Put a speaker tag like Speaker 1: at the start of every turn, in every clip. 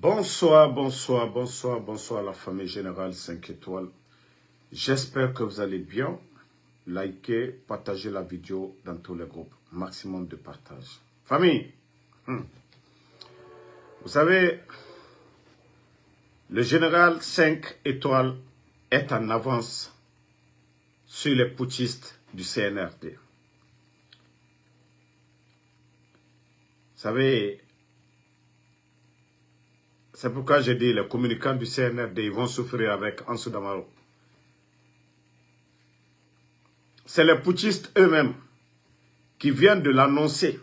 Speaker 1: Bonsoir, bonsoir, bonsoir, bonsoir la famille Générale 5 étoiles. J'espère que vous allez bien. Likez, partagez la vidéo dans tous les groupes. Maximum de partage. Famille, vous savez, le Général 5 étoiles est en avance sur les putschistes du CNRD. Vous savez, c'est pourquoi j'ai dit les communicants du CNRD ils vont souffrir avec Ansou Damaro. C'est les putschistes eux-mêmes qui viennent de l'annoncer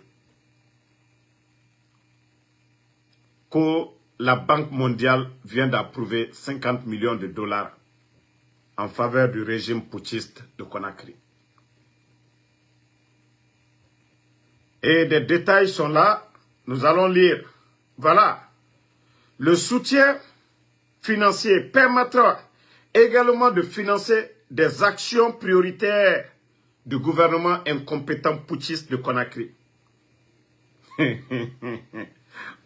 Speaker 1: que la Banque mondiale vient d'approuver 50 millions de dollars en faveur du régime putschiste de Conakry. Et des détails sont là, nous allons lire. Voilà. Le soutien financier permettra également de financer des actions prioritaires du gouvernement incompétent putschiste de Conakry.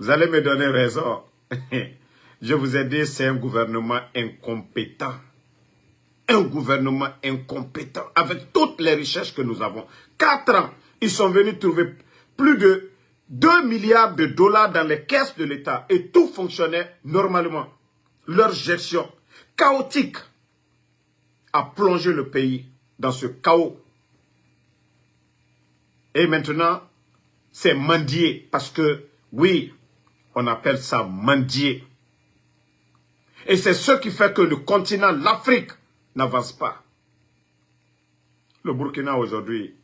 Speaker 1: Vous allez me donner raison. Je vous ai dit, c'est un gouvernement incompétent. Un gouvernement incompétent avec toutes les richesses que nous avons. 4 ans, ils sont venus trouver plus de 2 milliards de dollars dans les caisses de l'État et tout fonctionnait normalement. Leur gestion chaotique a plongé le pays dans ce chaos. Et maintenant, c'est mendier parce que, oui, on appelle ça mendier. Et c'est ce qui fait que le continent, l'Afrique, n'avance pas. Le Burkina aujourd'hui,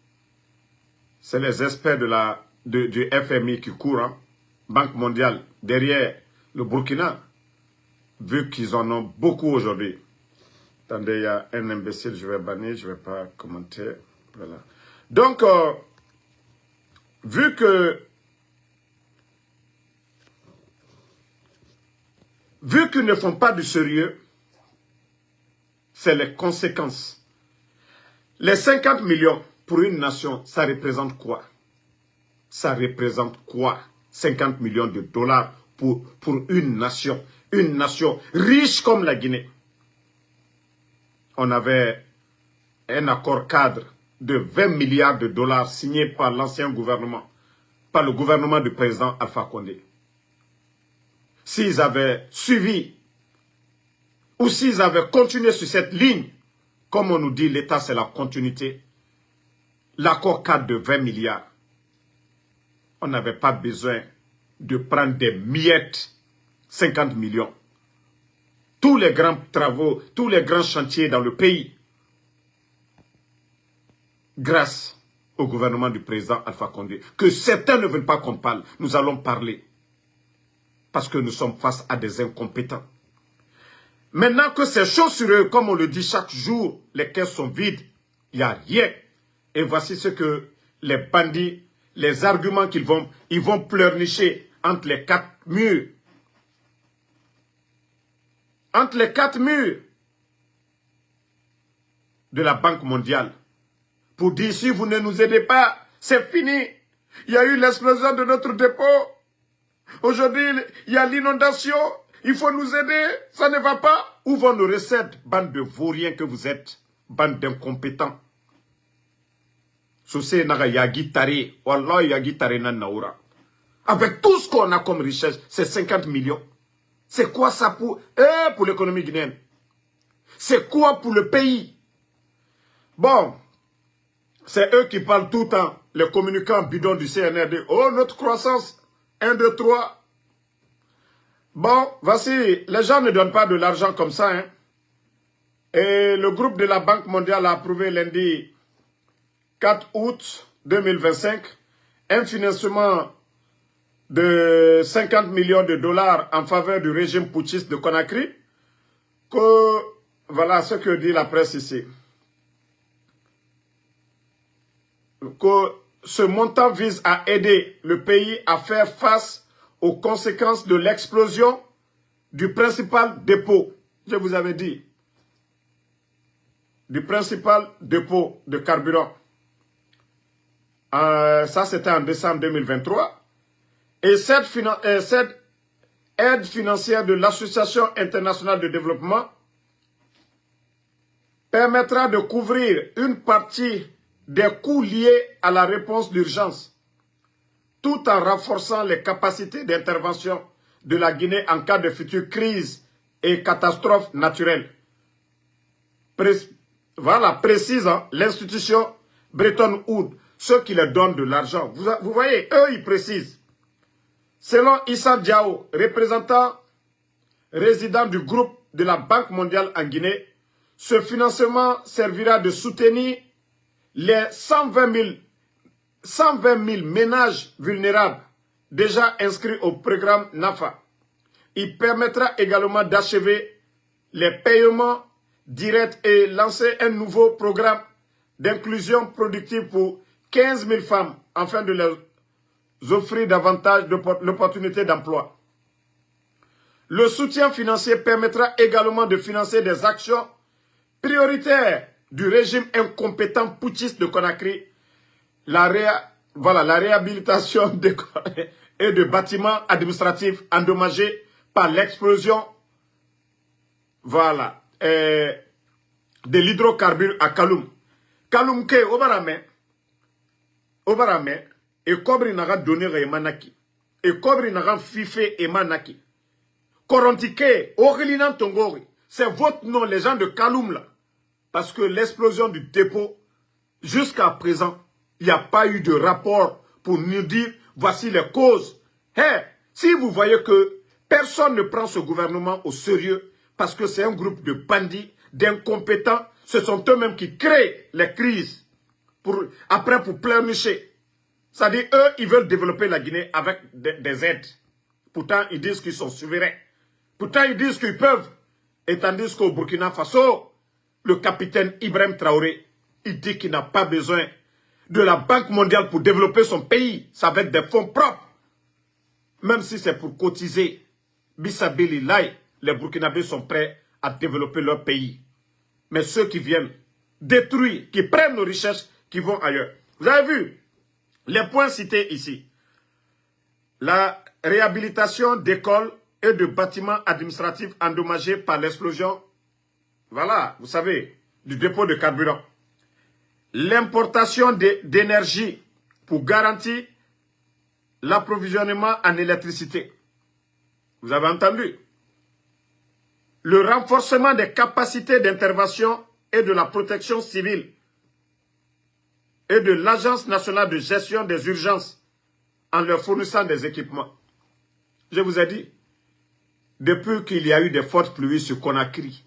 Speaker 1: c'est les experts du FMI qui courent, hein, Banque mondiale, derrière le Burkina, vu qu'ils en ont beaucoup aujourd'hui. Attendez, il y a un imbécile, je vais bannir, je ne vais pas commenter. Voilà. Donc, vu qu'ils ne font pas du sérieux, c'est les conséquences. Les 50 millions pour une nation, ça représente quoi? Ça représente quoi? 50 millions de dollars pour une nation riche comme la Guinée. On avait un accord cadre de 20 milliards de dollars signé par l'ancien gouvernement, par le gouvernement du président Alpha Condé. S'ils avaient suivi ou s'ils avaient continué sur cette ligne, comme on nous dit, l'État c'est la continuité, l'accord cadre de 20 milliards, on n'avait pas besoin de prendre des miettes, 50 millions. Tous les grands travaux, tous les grands chantiers dans le pays, grâce au gouvernement du président Alpha Condé, que certains ne veulent pas qu'on parle, nous allons parler. Parce que nous sommes face à des incompétents. Maintenant que c'est chaud sur eux, comme on le dit chaque jour, les caisses sont vides, il n'y a rien. Et voici ce que les bandits, les arguments ils vont pleurnicher entre les 4 murs. Entre les 4 murs de la Banque mondiale. Pour dire, si vous ne nous aidez pas, c'est fini. Il y a eu l'explosion de notre dépôt. Aujourd'hui, il y a l'inondation. Il faut nous aider. Ça ne va pas. Où vont nos recettes? Bande de vauriens que vous êtes. Bande d'incompétents. Sosé naga yagi tare. Wallah yagi tare na naura. Avec tout ce qu'on a comme richesse, c'est 50 millions. C'est quoi ça pour l'économie guinéenne? C'est quoi pour le pays? Bon, c'est eux qui parlent tout le temps, les communicants bidons du CNRD. Oh, notre croissance, 1, 2, 3. Bon, voici, les gens ne donnent pas de l'argent comme ça. Hein. Et le groupe de la Banque mondiale a approuvé lundi 4 août 2025 un financement de 50 millions de dollars en faveur du régime putschiste de Conakry. Voilà ce que dit la presse ici. Que ce montant vise à aider le pays à faire face aux conséquences de l'explosion du principal dépôt. Je vous avais dit. Du principal dépôt de carburant. Ça, c'était en décembre 2023. Et cette aide financière de l'Association internationale de développement permettra de couvrir une partie des coûts liés à la réponse d'urgence, tout en renforçant les capacités d'intervention de la Guinée en cas de futures crises et catastrophes naturelles. Voilà, précise l'institution Bretton Woods, ceux qui leur donnent de l'argent. Vous voyez, eux, ils précisent. Selon Issa Diao, représentant résident du groupe de la Banque mondiale en Guinée, ce financement servira de soutenir les 120 000 ménages vulnérables déjà inscrits au programme NAFA. Il permettra également d'achever les paiements directs et lancer un nouveau programme d'inclusion productive pour 15 000 femmes afin de leur offrir davantage d'opportunités d'emploi. Le soutien financier permettra également de financer des actions prioritaires du régime incompétent putschiste de Conakry, la réhabilitation et de bâtiments administratifs endommagés par l'explosion de l'hydrocarbure à Kaloum. Kaloum ke obarame et kobri naga donné emanaki et kobri naga fife emanaki. Korontike orinan tongori, c'est votre nom, les gens de Kaloum là, parce que l'explosion du dépôt jusqu'à présent, il n'y a pas eu de rapport pour nous dire voici les causes. Hey, si vous voyez que personne ne prend ce gouvernement au sérieux parce que c'est un groupe de bandits, d'incompétents, ce sont eux-mêmes qui créent les crises pour pleurnicher. C'est-à-dire, eux, ils veulent développer la Guinée avec des aides. Pourtant, ils disent qu'ils sont souverains. Pourtant, ils disent qu'ils peuvent. Et tandis qu'au Burkina Faso, le capitaine Ibrahim Traoré, il dit qu'il n'a pas besoin de la Banque mondiale pour développer son pays. Ça va être des fonds propres. Même si c'est pour cotiser. Bissabili Lai, les Burkinabés sont prêts à développer leur pays. Mais ceux qui viennent détruire, qui prennent nos richesses, qui vont ailleurs. Vous avez vu les points cités ici. La réhabilitation d'écoles et de bâtiments administratifs endommagés par l'explosion, voilà, vous savez, du dépôt de carburant. L'importation d'énergie pour garantir l'approvisionnement en électricité. Vous avez entendu? Le renforcement des capacités d'intervention et de la protection civile et de l'Agence nationale de gestion des urgences en leur fournissant des équipements. Je vous ai dit, depuis qu'il y a eu des fortes pluies sur Conakry,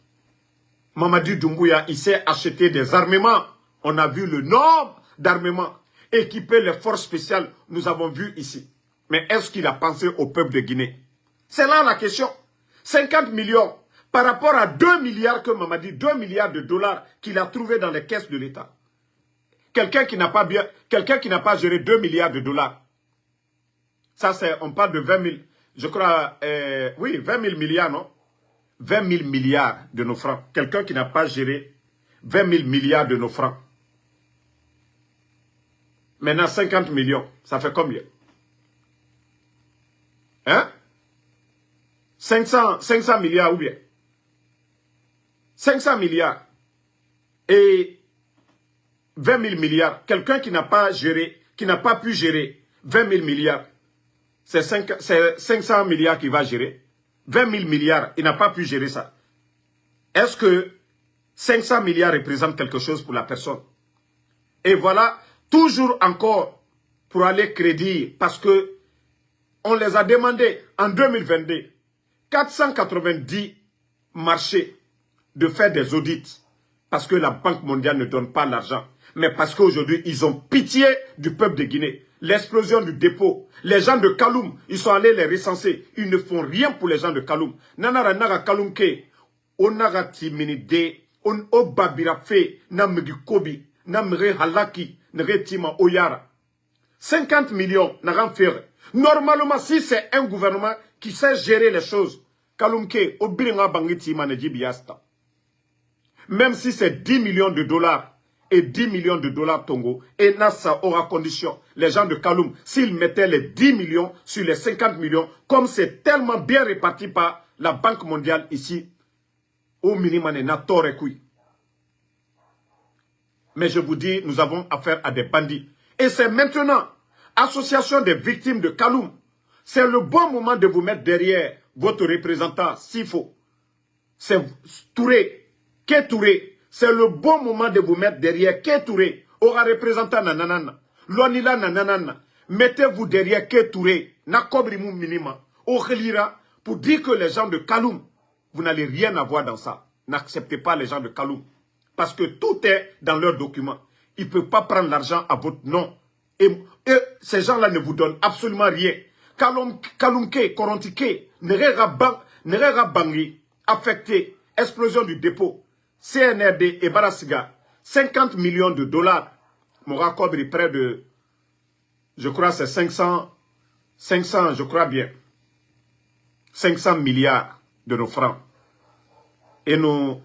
Speaker 1: Mamadi Doumbouya, il s'est acheté des armements. On a vu le nombre d'armements équipés les forces spéciales, nous avons vu ici. Mais est-ce qu'il a pensé au peuple de Guinée? C'est là la question. 50 millions par rapport à 2 milliards que Mamadi, 2 milliards de dollars qu'il a trouvé dans les caisses de l'État. Quelqu'un qui n'a pas géré 2 milliards de dollars. Ça, c'est, on parle de 20 000, je crois, oui, 20 000 milliards, non? 20 000 milliards de nos francs. Quelqu'un qui n'a pas géré 20 000 milliards de nos francs. Maintenant, 50 millions, ça fait combien? Hein? 500 milliards ou bien? 500 milliards et 20 000 milliards. Quelqu'un qui n'a pas géré, qui n'a pas pu gérer 20 000 milliards, c'est 500 milliards qu'il va gérer. 20 000 milliards, il n'a pas pu gérer ça. Est-ce que 500 milliards représentent quelque chose pour la personne? Et voilà, toujours encore pour aller crédit, parce que on les a demandé en 2022, 490 marchés de faire des audits, parce que la Banque mondiale ne donne pas l'argent, mais parce qu'aujourd'hui, ils ont pitié du peuple de Guinée. L'explosion du dépôt, les gens de Kaloum, ils sont allés les recenser. Ils ne font rien pour les gens de Kaloum. Nanara naga Kaloum ke, onaga timinide, on obabira fe, namegi kobi, namre halaki, nere tima oyara. 50 millions, n'agan faire. Normalement, si c'est un gouvernement qui sait gérer les choses, Kaloum ke, obiringa bangi tima neji biasta. Même si c'est 10 millions de dollars, et 10 millions de dollars Tongo. Et Nassa aura condition, les gens de Kaloum, s'ils mettaient les 10 millions sur les 50 millions, comme c'est tellement bien réparti par la Banque mondiale ici, au minimum, mais je vous dis, nous avons affaire à des bandits. Et c'est maintenant, association des victimes de Kaloum, c'est le bon moment de vous mettre derrière votre représentant, s'il faut. C'est Touré, Ké Touré. C'est le bon moment de vous mettre derrière Ké Touré. Aura représentant nanana. Lonila nanana. Mettez-vous derrière Ké Touré. Nakobrimou minima. Okhelira. Pour dire que les gens de Kaloum, vous n'allez rien avoir dans ça. N'acceptez pas les gens de Kaloum. Parce que tout est dans leurs documents. Ils ne peuvent pas prendre l'argent à votre nom. Et ces gens-là ne vous donnent absolument rien. Kaloumke, Korontike, Nerera Bangi, affecté, explosion du dépôt, CNRD et Barasiga, 50 millions de dollars. Morakobri est près de, je crois c'est 500, je crois bien, 500 milliards de nos francs. Et nos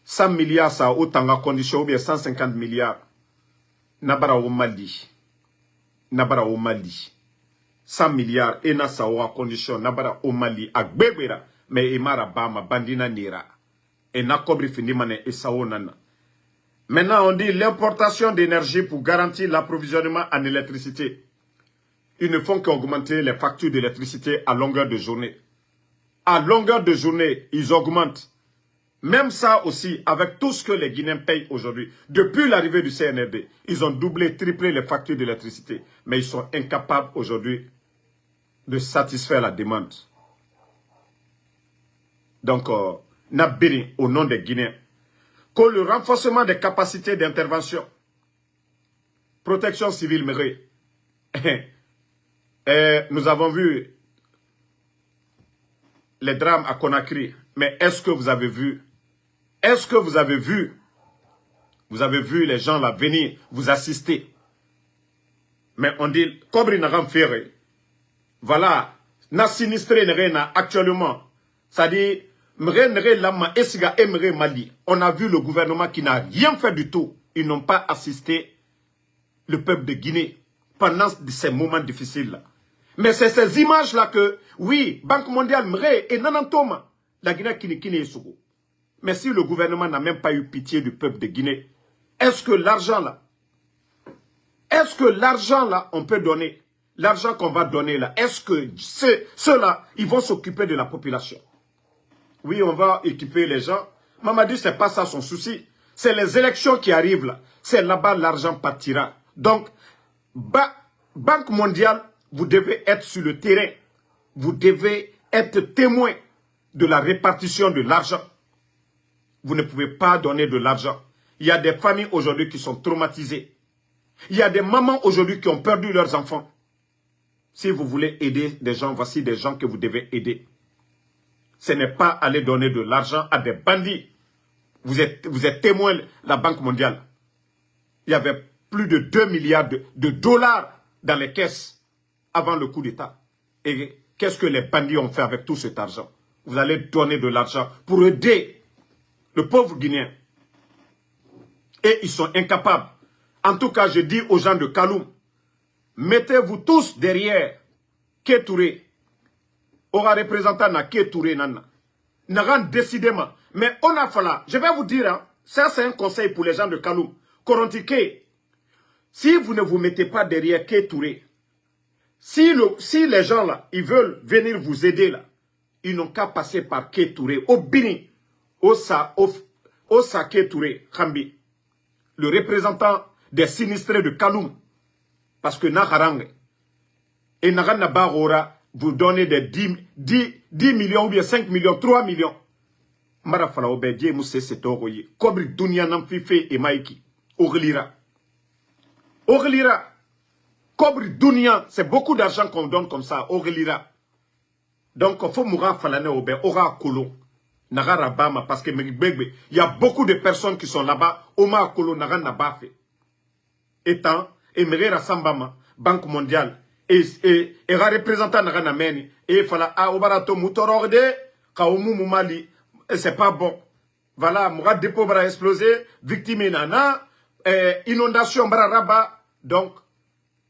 Speaker 1: 100 milliards, ça a autant de conditions, ou bien 150 milliards. Nabara au Mali. Nabara au Mali. 100 milliards, et na sa aura condition, Nabara au Mali, à Gbebera, mais Emara Bama, Bandina Nira. Et Nakobri Findimane et Saonana. Maintenant, on dit l'importation d'énergie pour garantir l'approvisionnement en électricité. Ils ne font qu'augmenter les factures d'électricité à longueur de journée. À longueur de journée, ils augmentent. Même ça aussi, avec tout ce que les Guinéens payent aujourd'hui, depuis l'arrivée du CNRD, ils ont doublé, triplé les factures d'électricité. Mais ils sont incapables aujourd'hui de satisfaire la demande. Donc, Nabiri, au nom des Guinéens, que le renforcement des capacités d'intervention, protection civile, nous avons vu les drames à Conakry, mais est-ce que vous avez vu? Est-ce que vous avez vu? Vous avez vu les gens là venir vous assister. Mais on dit, Kobri n'a faire. Voilà, n'a sinistré n'a actuellement. C'est-à-dire, on a vu le gouvernement qui n'a rien fait du tout. Ils n'ont pas assisté le peuple de Guinée pendant ces moments difficiles-là. Mais c'est ces images-là que, oui, Banque mondiale, Mre et Nanantoma, la Guinée qui est Sogo. Mais si le gouvernement n'a même pas eu pitié du peuple de Guinée, est-ce que l'argent là, on peut donner, l'argent qu'on va donner là, est-ce que ceux-là, ils vont s'occuper de la population? Oui, on va équiper les gens. Mamadou, c'est pas ça son souci. C'est les élections qui arrivent là. C'est là-bas l'argent partira. Donc, Banque mondiale, vous devez être sur le terrain. Vous devez être témoin de la répartition de l'argent. Vous ne pouvez pas donner de l'argent. Il y a des familles aujourd'hui qui sont traumatisées. Il y a des mamans aujourd'hui qui ont perdu leurs enfants. Si vous voulez aider des gens, voici des gens que vous devez aider. Ce n'est pas aller donner de l'argent à des bandits. Vous êtes témoin de la Banque mondiale. Il y avait plus de 2 milliards de dollars dans les caisses avant le coup d'État. Et qu'est-ce que les bandits ont fait avec tout cet argent? Vous allez donner de l'argent pour aider le pauvre Guinéen. Et ils sont incapables. En tout cas, je dis aux gens de Kaloum, mettez-vous tous derrière Ké Touré. Aura représentant na Ké Touré nana. N'a décidément. Mais on a fallu. Je vais vous dire, hein, ça c'est un conseil pour les gens de Kaloum. Korontiké, si vous ne vous mettez pas derrière Ké Touré, si les gens là, ils veulent venir vous aider là, ils n'ont qu'à passer par Ké Touré, au Bini, au Ké Touré, Khambi, le représentant des sinistrés de Kaloum, parce que Naharang et Naranabara vous donnez des 10 millions ou bien 5 millions, 3 millions. Marafala obedie mousse setoroye. Kobri dunia namfife et maiki. Oglira. Oglira. Kobri dunia, c'est beaucoup d'argent qu'on donne comme ça. Oglira. Donc, il faut mourir falane obe. Ora kolo. Nagara bama parce que il y a beaucoup de personnes qui sont là-bas. Oma kolo nagana bafe. Étant, et Merera Sambama, Banque mondiale, et représentant nagana meni, et fala a obarato mutororde, kaomu mumali, et c'est pas bon. Voilà, Mourad Dépôt va exploser, victime nana, inondation bararaba donc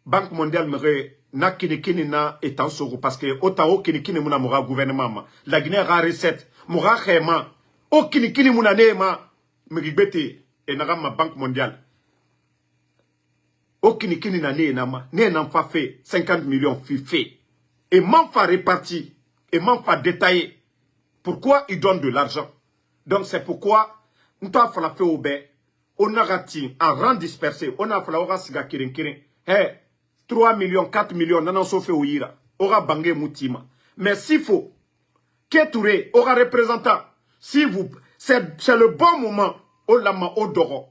Speaker 1: Banque mondiale me na kini na etan soro parce que autant o kini muna mora gouvernement la Guinée a recette mora khema o kini muna nema migibete et na ma Banque mondiale o kini na ne na fa fait 50 millions fait et m'en fa réparti et m'en fa détaillé pourquoi ils donnent de l'argent. Donc c'est pourquoi nous avons fait au bé on a raté en rang dispersé on a fait la siga kirin 3 millions, 4 millions, non, sauf au Ira. Aura bangé Moutima. Mais s'il faut, Kétouré aura représentant. Si vous, c'est le bon moment, au lama, au doro,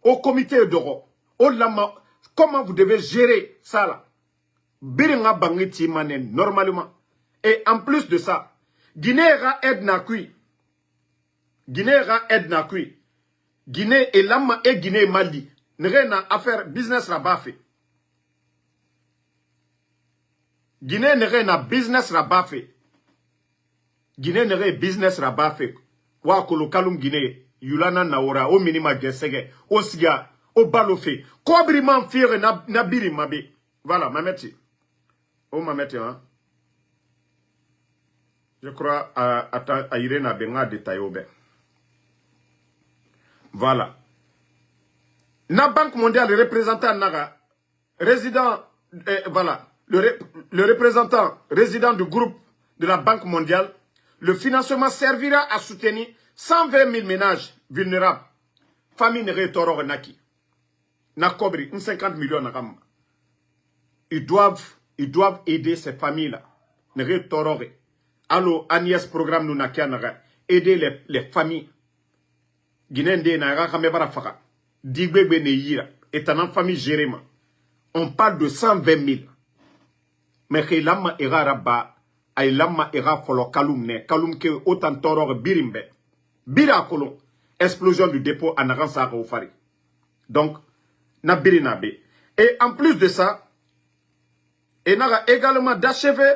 Speaker 1: au comité doro, au lama, comment vous devez gérer ça là. Biringa bangé Timanen, normalement. Et en plus de ça, Guinée ra aide na kui. Guinée ra aide na kui. Guinée et lama et Guinée Mali. N'rena affaire business là-bas fait. Guinée n'est pas business rabat fait. Guinée n'est pas business rabat fait. Wa kolo kalum Guinée, yulana naora, au minima gesege, au siga, au balofe. Kobriman fire na biri mabe. Voilà, mameti. Oh mameti, hein. Je crois à Irena Benga détail au ben. Voilà. Na Banque mondiale, le représentant Naga, résident, voilà. Le représentant résident du groupe de la Banque mondiale, le financement servira à soutenir 120 000 ménages vulnérables. Famille n'est toro naki. Na kobri, 50 millions na gamba. Ils doivent aider ces familles-là. N'est toro. Allo, Agnès programme nous nakia naga. Aider les familles. Guinéen na kame barafaka. Digbebe ne yira. Et en famille jéréma. On parle de 120 000. Mais que l'amma ira rabba, ay l'amma ira folo kalum ke autant toror birimbe. Bira kolon, explosion du dépôt en aransa au fari. Donc, na birinabe. Et en plus de ça, il a également d'achever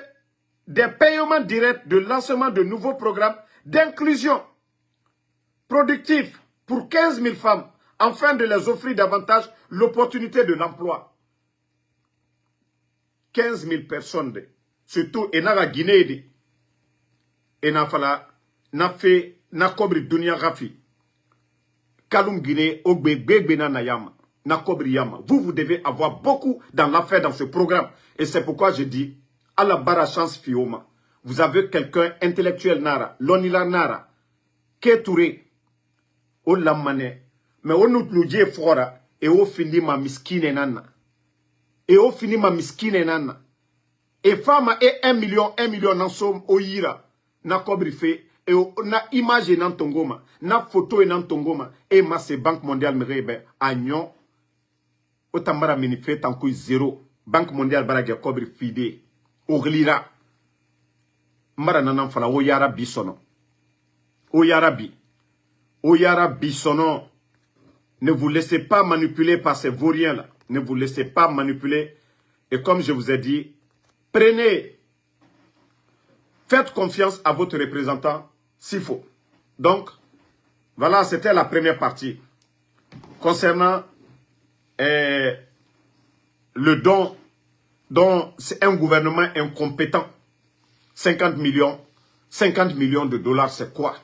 Speaker 1: des paiements directs de lancement de nouveaux programmes d'inclusion productive pour 15 000 femmes, afin de les offrir davantage l'opportunité de l'emploi. 15 000 personnes, surtout et na Guinée, et na fala, na fait, na kobri dunia rafi. Kalum Guinée, ogbe bena na yama, na kobri yama. Vous devez avoir beaucoup dans l'affaire dans ce programme. Et c'est pourquoi je dis, à la barra chance fioma. Vous avez quelqu'un intellectuel nara, l'onila nara, Kétouré, au lamane, mais on nous dit fora, et au fini ma miskine nana. Et au fini ma miskine nana. Et femme et 1 million en somme au yira. Na kobri fait. Et na image nan tongoma. Na photo nan tongoma. Et ma se Banque mondiale me rebe. Agnon. Otambara minifé tankou zéro. Banque mondiale barage kobri fide. Oglira. Mara nanan fala o yara bisono. O yara bi. O yara bisono. Ne vous laissez pas manipuler par ces vauriens là. Ne vous laissez pas manipuler. Et comme je vous ai dit, prenez, faites confiance à votre représentant s'il faut. Donc, voilà, c'était la première partie. Concernant le don, dont c'est un gouvernement incompétent. 50 millions de dollars, c'est quoi?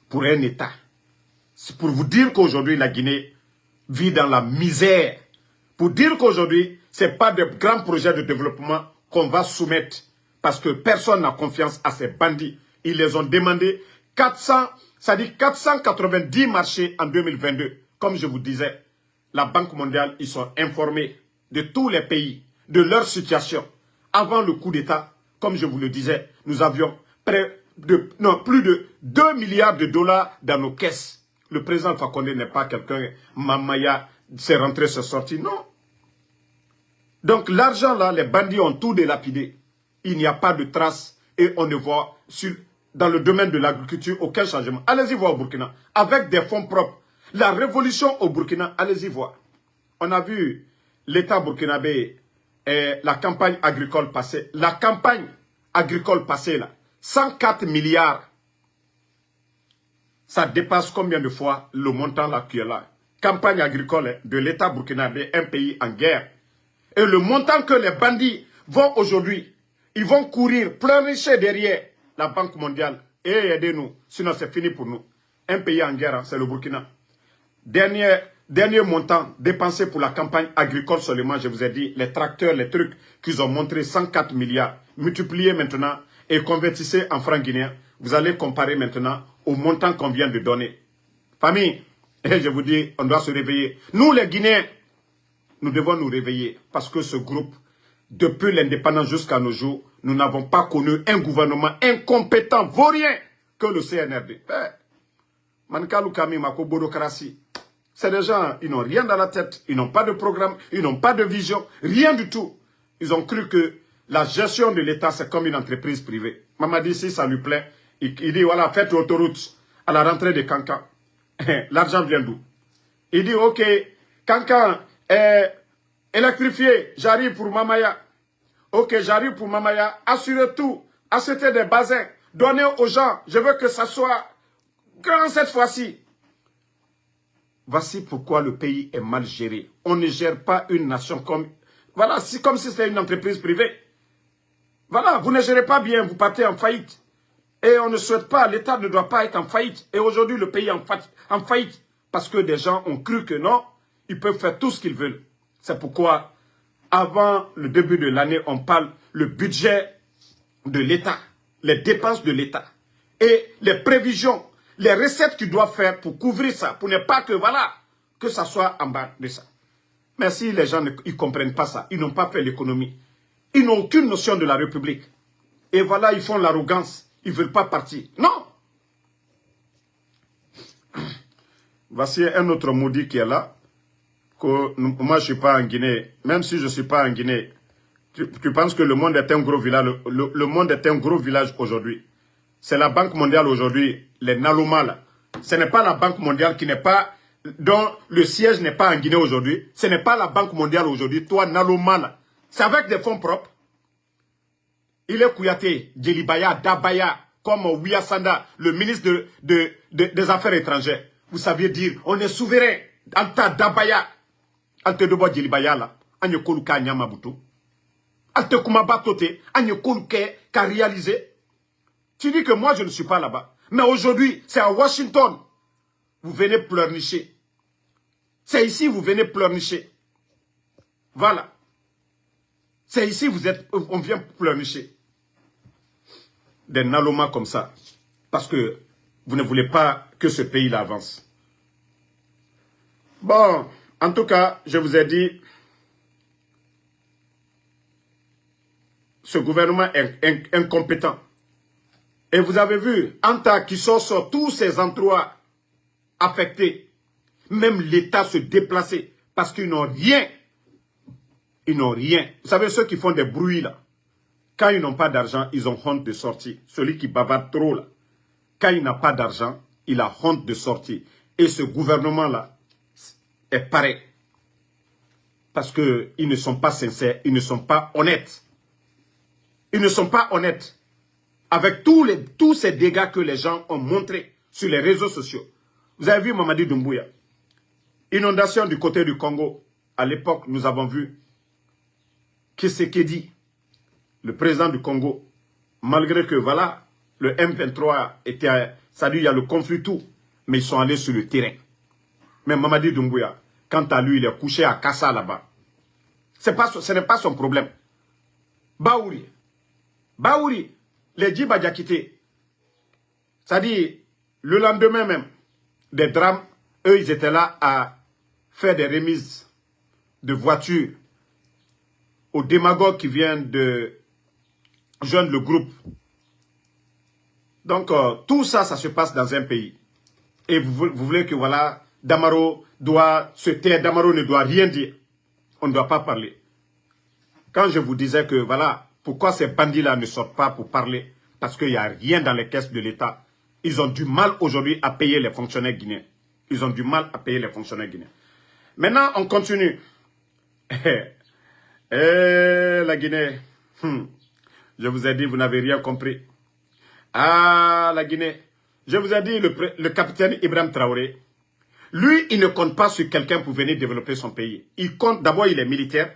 Speaker 1: Pour un État. C'est pour vous dire qu'aujourd'hui, la Guinée vit dans la misère. Pour dire qu'aujourd'hui, ce n'est pas de grands projets de développement qu'on va soumettre. Parce que personne n'a confiance à ces bandits. Ils les ont demandé 490 marchés en 2022. Comme je vous disais, la Banque mondiale, ils sont informés de tous les pays, de leur situation. Avant le coup d'État, comme je vous le disais, nous avions plus de 2 milliards de dollars dans nos caisses. Le président Fakonde n'est pas quelqu'un, Mamaya, c'est rentré, c'est sorti. Non. Donc l'argent là, les bandits ont tout délapidé. Il n'y a pas de traces et on ne voit dans le domaine de l'agriculture aucun changement. Allez-y voir au Burkina. Avec des fonds propres. La révolution au Burkina, allez-y voir. On a vu l'État burkinabé et la campagne agricole passée. La campagne agricole passée là, 104 milliards. Ça dépasse combien de fois le montant là qui est là? campagne agricole de l'État burkinabé, un pays en guerre. Et le montant que les bandits vont aujourd'hui, ils vont courir, pleurnicher derrière la Banque mondiale. Et aidez-nous, sinon c'est fini pour nous. Un pays en guerre, c'est le Burkina. Dernier montant dépensé pour la campagne agricole seulement, je vous ai dit, les tracteurs, les trucs qu'ils ont montré, 104 milliards. Multipliez maintenant et convertissez en francs guinéens. Vous allez comparer maintenant au montant qu'on vient de donner. Famille, et je vous dis, on doit se réveiller. Nous les Guinéens, nous devons nous réveiller parce que ce groupe, depuis l'indépendance jusqu'à nos jours, nous n'avons pas connu un gouvernement incompétent, vaurien que le CNRD. Mankalou Kami Mako Bodokrasi. C'est des gens, ils n'ont rien dans la tête, ils n'ont pas de programme, ils n'ont pas de vision, rien du tout. Ils ont cru que la gestion de l'État, c'est comme une entreprise privée. Mamadi, si ça lui plaît, il dit, voilà, faites l'autoroute à la rentrée de Kankan. L'argent vient d'où? Il dit, ok, Kankan est électrifié, j'arrive pour Mamaya. Ok, j'arrive pour Mamaya, assurez tout, achetez des bassins, donnez aux gens, je veux que ça soit grand cette fois-ci. Voici pourquoi le pays est mal géré. On ne gère pas une nation comme... Voilà, comme si c'était une entreprise privée. Voilà, vous ne gérez pas bien, vous partez en faillite. Et on ne souhaite pas, l'État ne doit pas être en faillite. Et aujourd'hui, le pays est en faillite. Parce que des gens ont cru que non, ils peuvent faire tout ce qu'ils veulent. C'est pourquoi, avant le début de l'année, on parle le budget de l'État, les dépenses de l'État et les prévisions, les recettes qu'ils doivent faire pour couvrir ça, pour ne pas que, voilà, que ça soit en bas de ça. Mais si les gens ne comprennent pas ça, ils n'ont pas fait l'économie, ils n'ont aucune notion de la République. Et voilà, ils font l'arrogance, ils ne veulent pas partir. Non! Voici un autre maudit qui est là, que moi je ne suis pas en Guinée, même si je ne suis pas en Guinée, tu penses que le monde est un gros village, le monde est un gros village aujourd'hui. C'est la Banque mondiale aujourd'hui, les Naloma là. Ce n'est pas la Banque mondiale qui n'est pas, dont le siège n'est pas en Guinée aujourd'hui. Ce n'est pas la Banque mondiale aujourd'hui, toi Naloma là. C'est avec des fonds propres. Il est Kouyaté, Djelibaya, Dabaya, comme Ouyassanda, le ministre des Affaires étrangères. Vous saviez dire, on est souverain. Anta Dabaya, Ante Dobo Djelibaya là, Anye Koluka Nyamabutu. Ante Kumaba Tote, Anye Koluke qu'a réalisé. Tu dis que moi, je ne suis pas là-bas. Mais aujourd'hui, c'est à Washington. Vous venez pleurnicher. C'est ici, vous venez pleurnicher. Voilà. C'est ici, on vient pleurnicher. Des Naloma comme ça. Parce que vous ne voulez pas que ce pays-là avance. Bon, en tout cas, je vous ai dit, ce gouvernement est incompétent. Et vous avez vu, Anta qui sort sur tous ces endroits affectés, même l'État se déplacer parce qu'ils n'ont rien. Ils n'ont rien. Vous savez, ceux qui font des bruits là, quand ils n'ont pas d'argent, ils ont honte de sortir. Celui qui bavarde trop là, quand il n'a pas d'argent, il a honte de sortir. Et ce gouvernement-là est pareil. Parce qu'ils ne sont pas sincères, ils ne sont pas honnêtes. Ils ne sont pas honnêtes. Avec tous ces dégâts que les gens ont montrés sur les réseaux sociaux. Vous avez vu Mamadi Doumbouya. Inondation du côté du Congo. À l'époque, nous avons vu Tshisekedi, le président du Congo, malgré que, voilà, le M23 était, ça dit, il y a le conflit tout, mais ils sont allés sur le terrain. Mais Mamadi Doumbouya, quant à lui, il est couché à Kassa là-bas. Ce n'est pas son problème. Baouri, les Djiba Diakité, c'est-à-dire, le lendemain même des drames, eux, ils étaient là à faire des remises de voitures aux démagogues qui viennent de joindre le groupe. Donc, tout ça, ça se passe dans un pays. Et vous voulez que, voilà, Damaro doit se taire, Damaro ne doit rien dire. On ne doit pas parler. Quand je vous disais que, voilà, pourquoi ces bandits-là ne sortent pas pour parler? Parce qu'il n'y a rien dans les caisses de l'État. Ils ont du mal aujourd'hui à payer les fonctionnaires guinéens. Ils ont du mal à payer les fonctionnaires guinéens. Maintenant, on continue. La Guinée. Je vous ai dit, vous n'avez rien compris. Ah, la Guinée. Je vous ai dit, le capitaine Ibrahim Traoré, Lui, il ne compte pas sur quelqu'un pour venir développer son pays. Il compte, d'abord, il est militaire.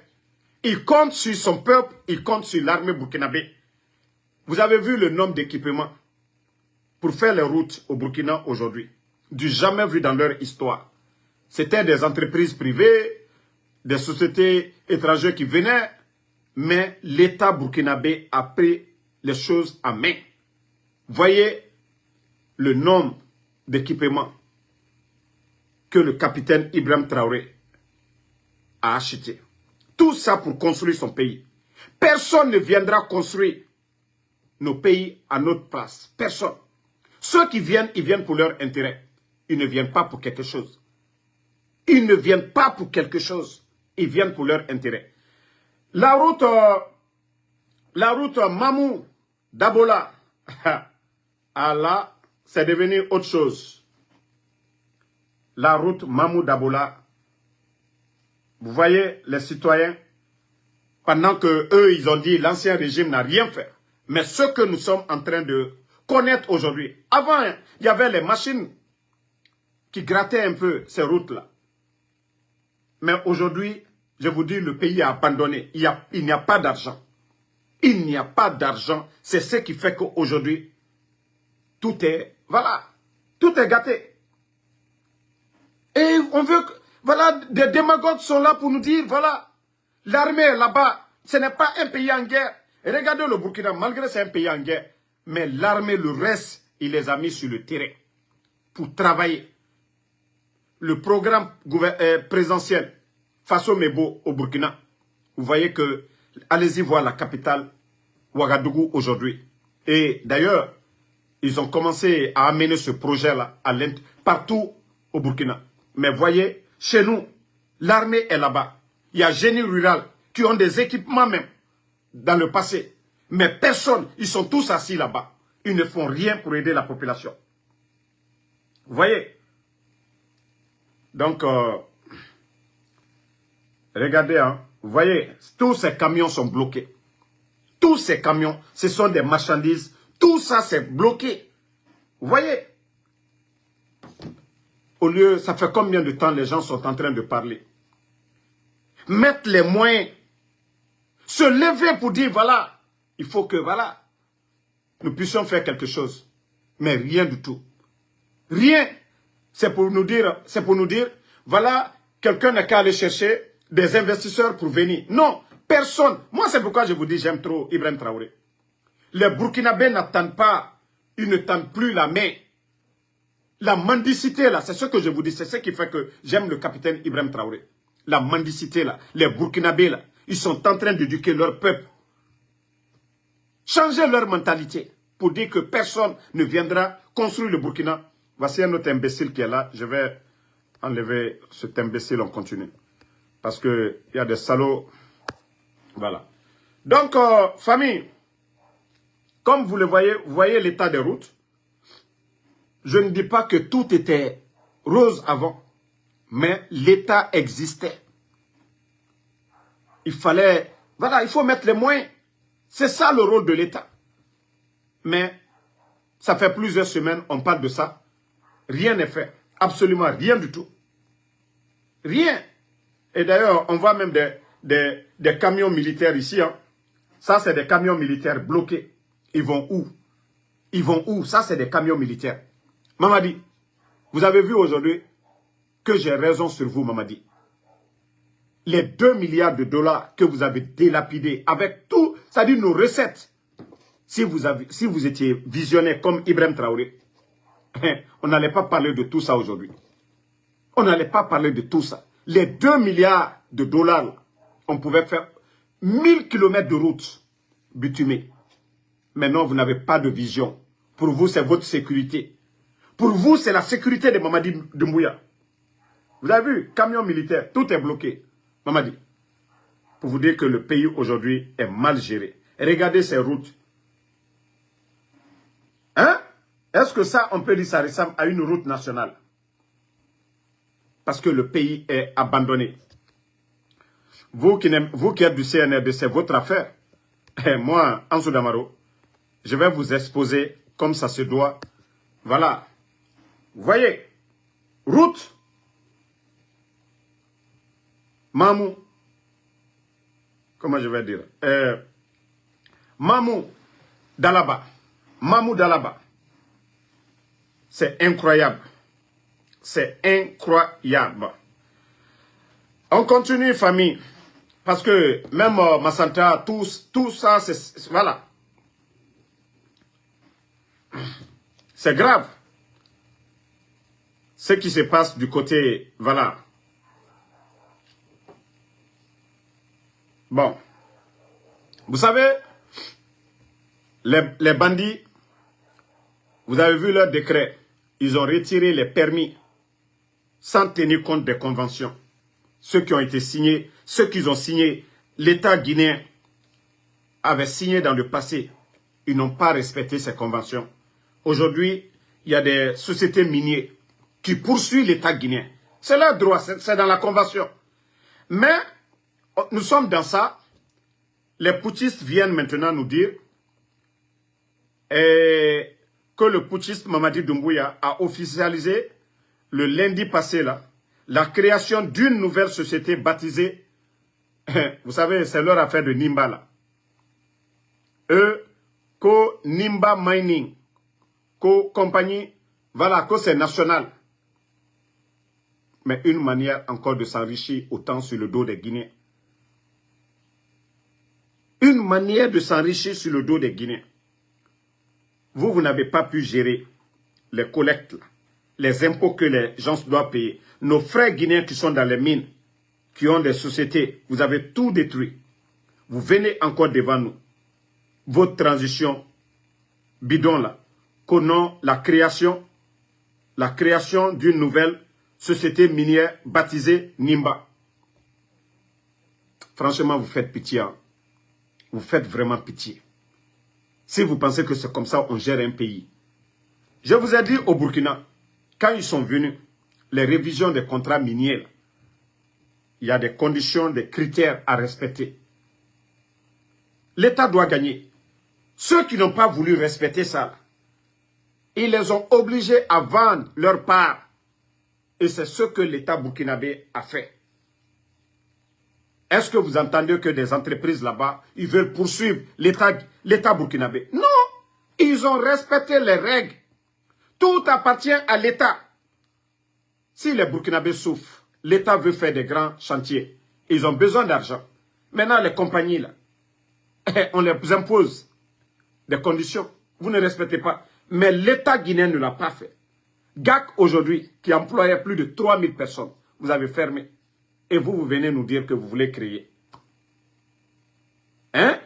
Speaker 1: Il compte sur son peuple, il compte sur l'armée burkinabé. Vous avez vu le nombre d'équipements pour faire les routes au Burkina aujourd'hui. Du jamais vu dans leur histoire. C'était des entreprises privées, des sociétés étrangères qui venaient, mais l'État burkinabé a pris les choses en main. Voyez le nombre d'équipements que le capitaine Ibrahim Traoré a acheté. Tout ça pour construire son pays. Personne ne viendra construire nos pays à notre place. Personne. Ceux qui viennent, ils viennent pour leur intérêt. Ils ne viennent pas pour quelque chose. Ils ne viennent pas pour quelque chose. Ils viennent pour leur intérêt. La route Mamou Dabola, là, c'est devenu autre chose. La route Mamou Dabola, vous voyez les citoyens, pendant que eux ils ont dit l'ancien régime n'a rien fait. Mais ce que nous sommes en train de connaître aujourd'hui, avant, il y avait les machines qui grattaient un peu ces routes-là. Mais aujourd'hui, je vous dis, le pays a abandonné. Il n'y a pas d'argent. Il n'y a pas d'argent. C'est ce qui fait qu'aujourd'hui, tout est, voilà, tout est gâté. Et on veut que, voilà, des démagogues sont là pour nous dire, voilà, l'armée là-bas, ce n'est pas un pays en guerre. Et regardez le Burkina, malgré c'est un pays en guerre, mais l'armée, le reste, il les a mis sur le terrain pour travailler. Le programme présidentiel Faso Mebo au Burkina, vous voyez que, allez-y voir la capitale, Ouagadougou aujourd'hui. Et d'ailleurs, ils ont commencé à amener ce projet-là partout au Burkina. Mais voyez, chez nous, l'armée est là-bas. Il y a génie rural qui ont des équipements même dans le passé. Mais personne, ils sont tous assis là-bas. Ils ne font rien pour aider la population. Vous voyez? Donc, regardez, hein, vous voyez, tous ces camions sont bloqués. Tous ces camions, ce sont des marchandises. Tout ça, c'est bloqué. Vous voyez? Au lieu, ça fait combien de temps les gens sont en train de parler? Mettre les moyens. Se lever pour dire, voilà, il faut que, voilà, nous puissions faire quelque chose. Mais rien du tout. Rien. C'est pour nous dire, voilà, quelqu'un n'a qu'à aller chercher des investisseurs pour venir. Non, personne. Moi, c'est pourquoi je vous dis, j'aime trop Ibrahim Traoré. Les Burkinabés n'attendent pas, ils ne tendent plus la main. La mendicité, là, c'est ce que je vous dis, c'est ce qui fait que j'aime le capitaine Ibrahim Traoré. La mendicité, là, les Burkinabés, là, ils sont en train d'éduquer leur peuple. Changer leur mentalité pour dire que personne ne viendra construire le Burkina. Voici un autre imbécile qui est là. Je vais enlever cet imbécile, on continue. Parce qu'il y a des salauds. Voilà. Donc, famille, comme vous le voyez, vous voyez l'état des routes. Je ne dis pas que tout était rose avant, mais l'état existait. Il fallait, voilà, il faut mettre les moyens. C'est ça le rôle de l'État. Mais ça fait plusieurs semaines, on parle de ça. Rien n'est fait. Absolument rien du tout. Rien. Et d'ailleurs, on voit même des camions militaires ici. Hein. Ça, c'est des camions militaires bloqués. Ils vont où? Ils vont où? Ça, c'est des camions militaires. Mamadi, vous avez vu aujourd'hui que j'ai raison sur vous, Mamadi. Les 2 milliards de dollars que vous avez dilapidés avec tout, c'est-à-dire nos recettes. Si vous étiez visionnaire comme Ibrahim Traoré, on n'allait pas parler de tout ça aujourd'hui. On n'allait pas parler de tout ça. Les 2 milliards de dollars, on pouvait faire 1000 km de route bitumée. Maintenant, vous n'avez pas de vision. Pour vous, c'est votre sécurité. Pour vous, c'est la sécurité de Mamadi Doumbouya. Vous avez vu, camion militaire, tout est bloqué. Mamadi, pour vous dire que le pays aujourd'hui est mal géré. Regardez ces routes. Hein? Est-ce que ça, on peut dire ça ressemble à une route nationale? Parce que le pays est abandonné. Vous qui êtes du CNRD, c'est votre affaire. Et moi, Ansou Damaro, je vais vous exposer comme ça se doit. Voilà. Vous voyez, route Mamou, comment je vais dire, Mamou Dalaba, Mamou Dalaba, c'est incroyable, c'est incroyable. On continue, famille, parce que même Massanta, tout ça, voilà, c'est grave. Ce qui se passe du côté, voilà. Bon, vous savez, les bandits, vous avez vu leur décret, ils ont retiré les permis sans tenir compte des conventions. Ceux qui ont été signés, ceux qu'ils ont signés, l'État guinéen avait signé dans le passé, ils n'ont pas respecté ces conventions. Aujourd'hui, il y a des sociétés minières qui poursuivent l'État guinéen. C'est leur droit, c'est dans la convention. Mais nous sommes dans ça. Les putschistes viennent maintenant nous dire que le putschiste Mamadi Doumbouya a officialisé le lundi passé là, la création d'une nouvelle société baptisée, vous savez, c'est leur affaire de Nimba là. Nimba Mining, compagnie, voilà, c'est national. Mais une manière encore de s'enrichir autant sur le dos des Guinéens. Une manière de s'enrichir sur le dos des Guinéens. Vous n'avez pas pu gérer les collectes, là, les impôts que les gens doivent payer. Nos frères guinéens qui sont dans les mines, qui ont des sociétés, vous avez tout détruit. Vous venez encore devant nous. Votre transition bidon là, connaît la création d'une nouvelle société minière baptisée Nimba. Franchement, vous faites pitié. Hein? Vous faites vraiment pitié. Si vous pensez que c'est comme ça on gère un pays. Je vous ai dit au Burkina, quand ils sont venus, les révisions des contrats miniers, il y a des conditions, des critères à respecter. L'État doit gagner. Ceux qui n'ont pas voulu respecter ça, ils les ont obligés à vendre leur part. Et c'est ce que l'État burkinabé a fait. Est-ce que vous entendez que des entreprises là-bas, ils veulent poursuivre l'État burkinabé? Non, ils ont respecté les règles. Tout appartient à l'État. Si les Burkinabés souffrent, l'État veut faire des grands chantiers. Ils ont besoin d'argent. Maintenant, les compagnies, là, on les impose des conditions. Vous ne respectez pas. Mais l'État guinéen ne l'a pas fait. GAC, aujourd'hui, qui employait plus de 3000 personnes, vous avez fermé. Et vous venez nous dire que vous voulez créer. Hein?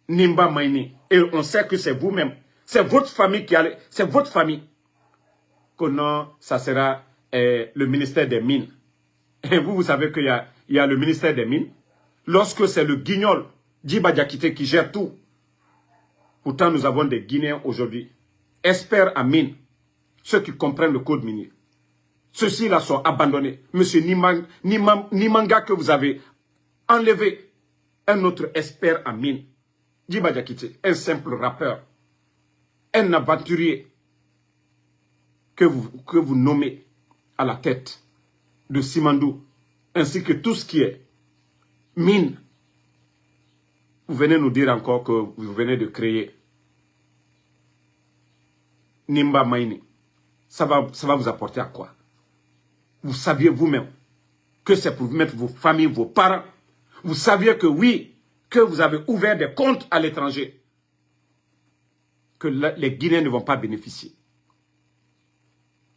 Speaker 1: Nimba Mining. Et on sait que c'est vous-même. C'est votre famille qui allait. C'est votre famille. Que non, ça sera le ministère des Mines. Et vous savez qu'il y a le ministère des Mines. Lorsque c'est le guignol, Djiba Diakité, qui gère tout. Pourtant, nous avons des Guinéens aujourd'hui. Experts en mines. Ceux qui comprennent le code minier. Ceux-ci-là sont abandonnés. Monsieur Nimanga, que vous avez enlevé. Un autre expert en mines. Djiba Diakité, un simple rappeur. Un aventurier que vous nommez à la tête de Simandou, ainsi que tout ce qui est mine. Vous venez nous dire encore que vous venez de créer Nimba Mining. Ça va vous apporter à quoi? Vous saviez vous-même que c'est pour mettre vos familles, vos parents. Vous saviez que oui, que vous avez ouvert des comptes à l'étranger. Que les Guinéens ne vont pas bénéficier.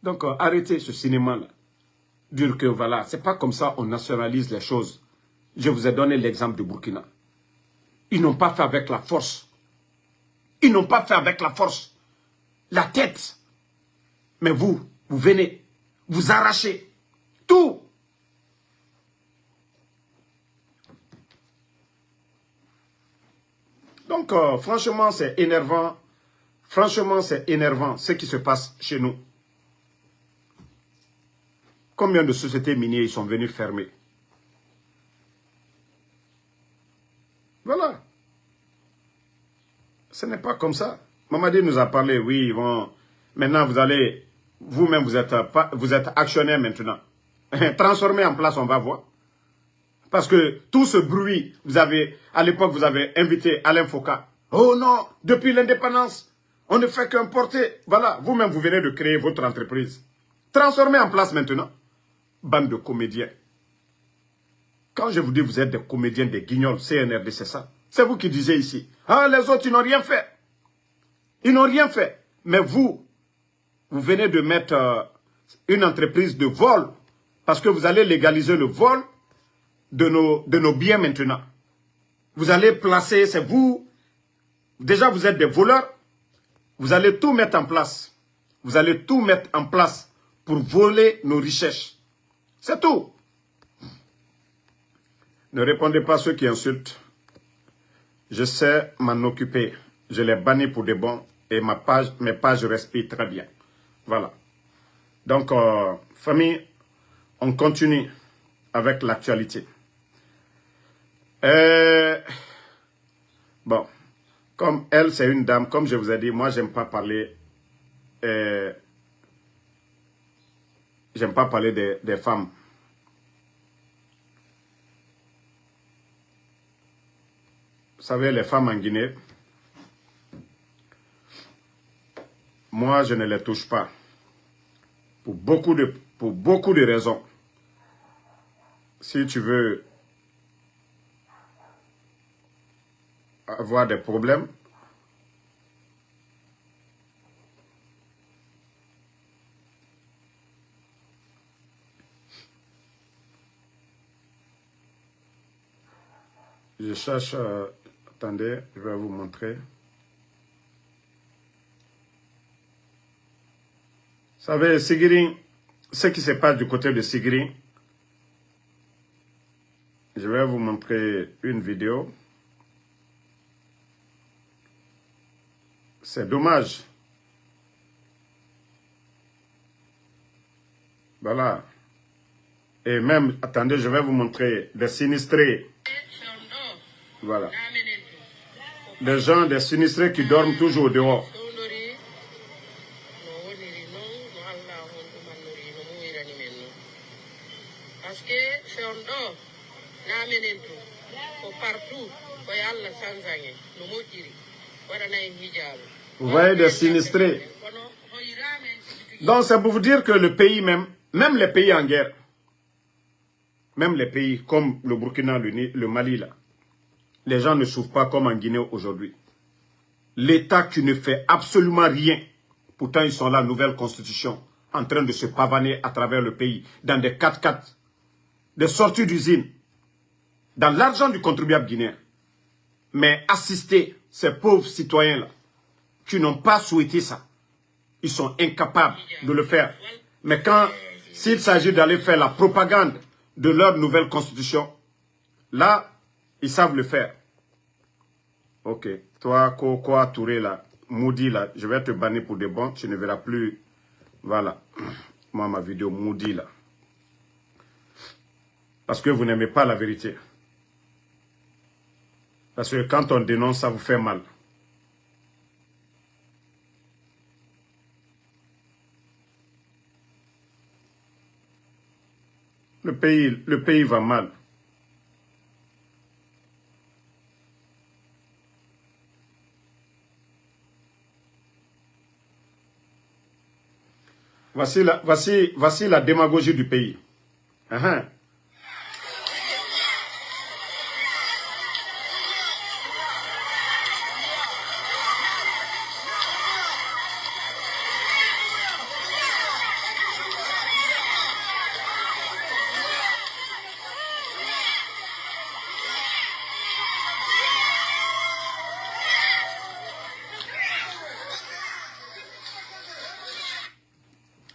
Speaker 1: Donc, arrêtez ce cinéma-là. Dire que voilà, c'est pas comme ça on nationalise les choses. Je vous ai donné l'exemple de Burkina. Ils n'ont pas fait avec la force. Ils n'ont pas fait avec la force. La tête. Mais vous venez, vous arrachez tout. Donc, franchement, c'est énervant. Franchement, c'est énervant ce qui se passe chez nous. Combien de sociétés minières ils sont venus fermer? Voilà. Ce n'est pas comme ça. Mamadi nous a parlé, oui, bon, maintenant vous allez, vous-même vous êtes actionnaire maintenant. Transformé en place, on va voir. Parce que tout ce bruit, à l'époque, vous avez invité Alain Foucault. Oh non, depuis l'indépendance, on ne fait qu'importer. Voilà, vous-même, vous venez de créer votre entreprise. Transformez en place maintenant. Bande de comédiens. Quand je vous dis vous êtes des comédiens, des guignols, CNRD, c'est ça. C'est vous qui disiez ici. Ah, les autres, ils n'ont rien fait. Ils n'ont rien fait. Mais vous venez de mettre une entreprise de vol. Parce que vous allez légaliser le vol de nos biens maintenant. Vous allez placer, c'est vous. Déjà, vous êtes des voleurs. Vous allez tout mettre en place. Vous allez tout mettre en place pour voler nos richesses. C'est tout. Ne répondez pas à ceux qui insultent. Je sais m'en occuper. Je les bannis pour de bon. Et mes pages respirent très bien. Voilà. Donc, famille, on continue avec l'actualité. Bon, comme elle, c'est une dame, comme je vous ai dit, moi, j'aime pas parler... j'aime pas parler des femmes. Vous savez, les femmes en Guinée, moi, je ne les touche pas. Pour beaucoup de raisons. Si tu veux avoir des problèmes, je cherche... attendez, je vais vous montrer. Vous savez, Sigiri, ce qui se passe du côté de Sigiri, je vais vous montrer une vidéo. C'est dommage. Voilà. Et même, attendez, je vais vous montrer des sinistrés. Voilà. Des gens, des sinistrés qui dorment toujours dehors. Vous voyez des sinistrés. Donc c'est pour vous dire que le pays même les pays en guerre, même les pays comme le Burkina, le Mali là, les gens ne souffrent pas comme en Guinée aujourd'hui. L'État qui ne fait absolument rien, pourtant ils sont là, nouvelle constitution, en train de se pavaner à travers le pays, dans des 4x4, des sorties d'usines, dans l'argent du contribuable guinéen. Mais assister ces pauvres citoyens-là, qui n'ont pas souhaité ça, ils sont incapables de le faire. Mais quand, s'il s'agit d'aller faire la propagande de leur nouvelle constitution, là, ils savent le faire. Ok. Toi, Koko Touré, là, Moudi, là, je vais te bannir pour de bon. Tu ne verras plus. Voilà. Moi, ma vidéo Moudi, là. Parce que vous n'aimez pas la vérité. Parce que quand on dénonce, ça vous fait mal. Le pays va mal. Voici la démagogie du pays.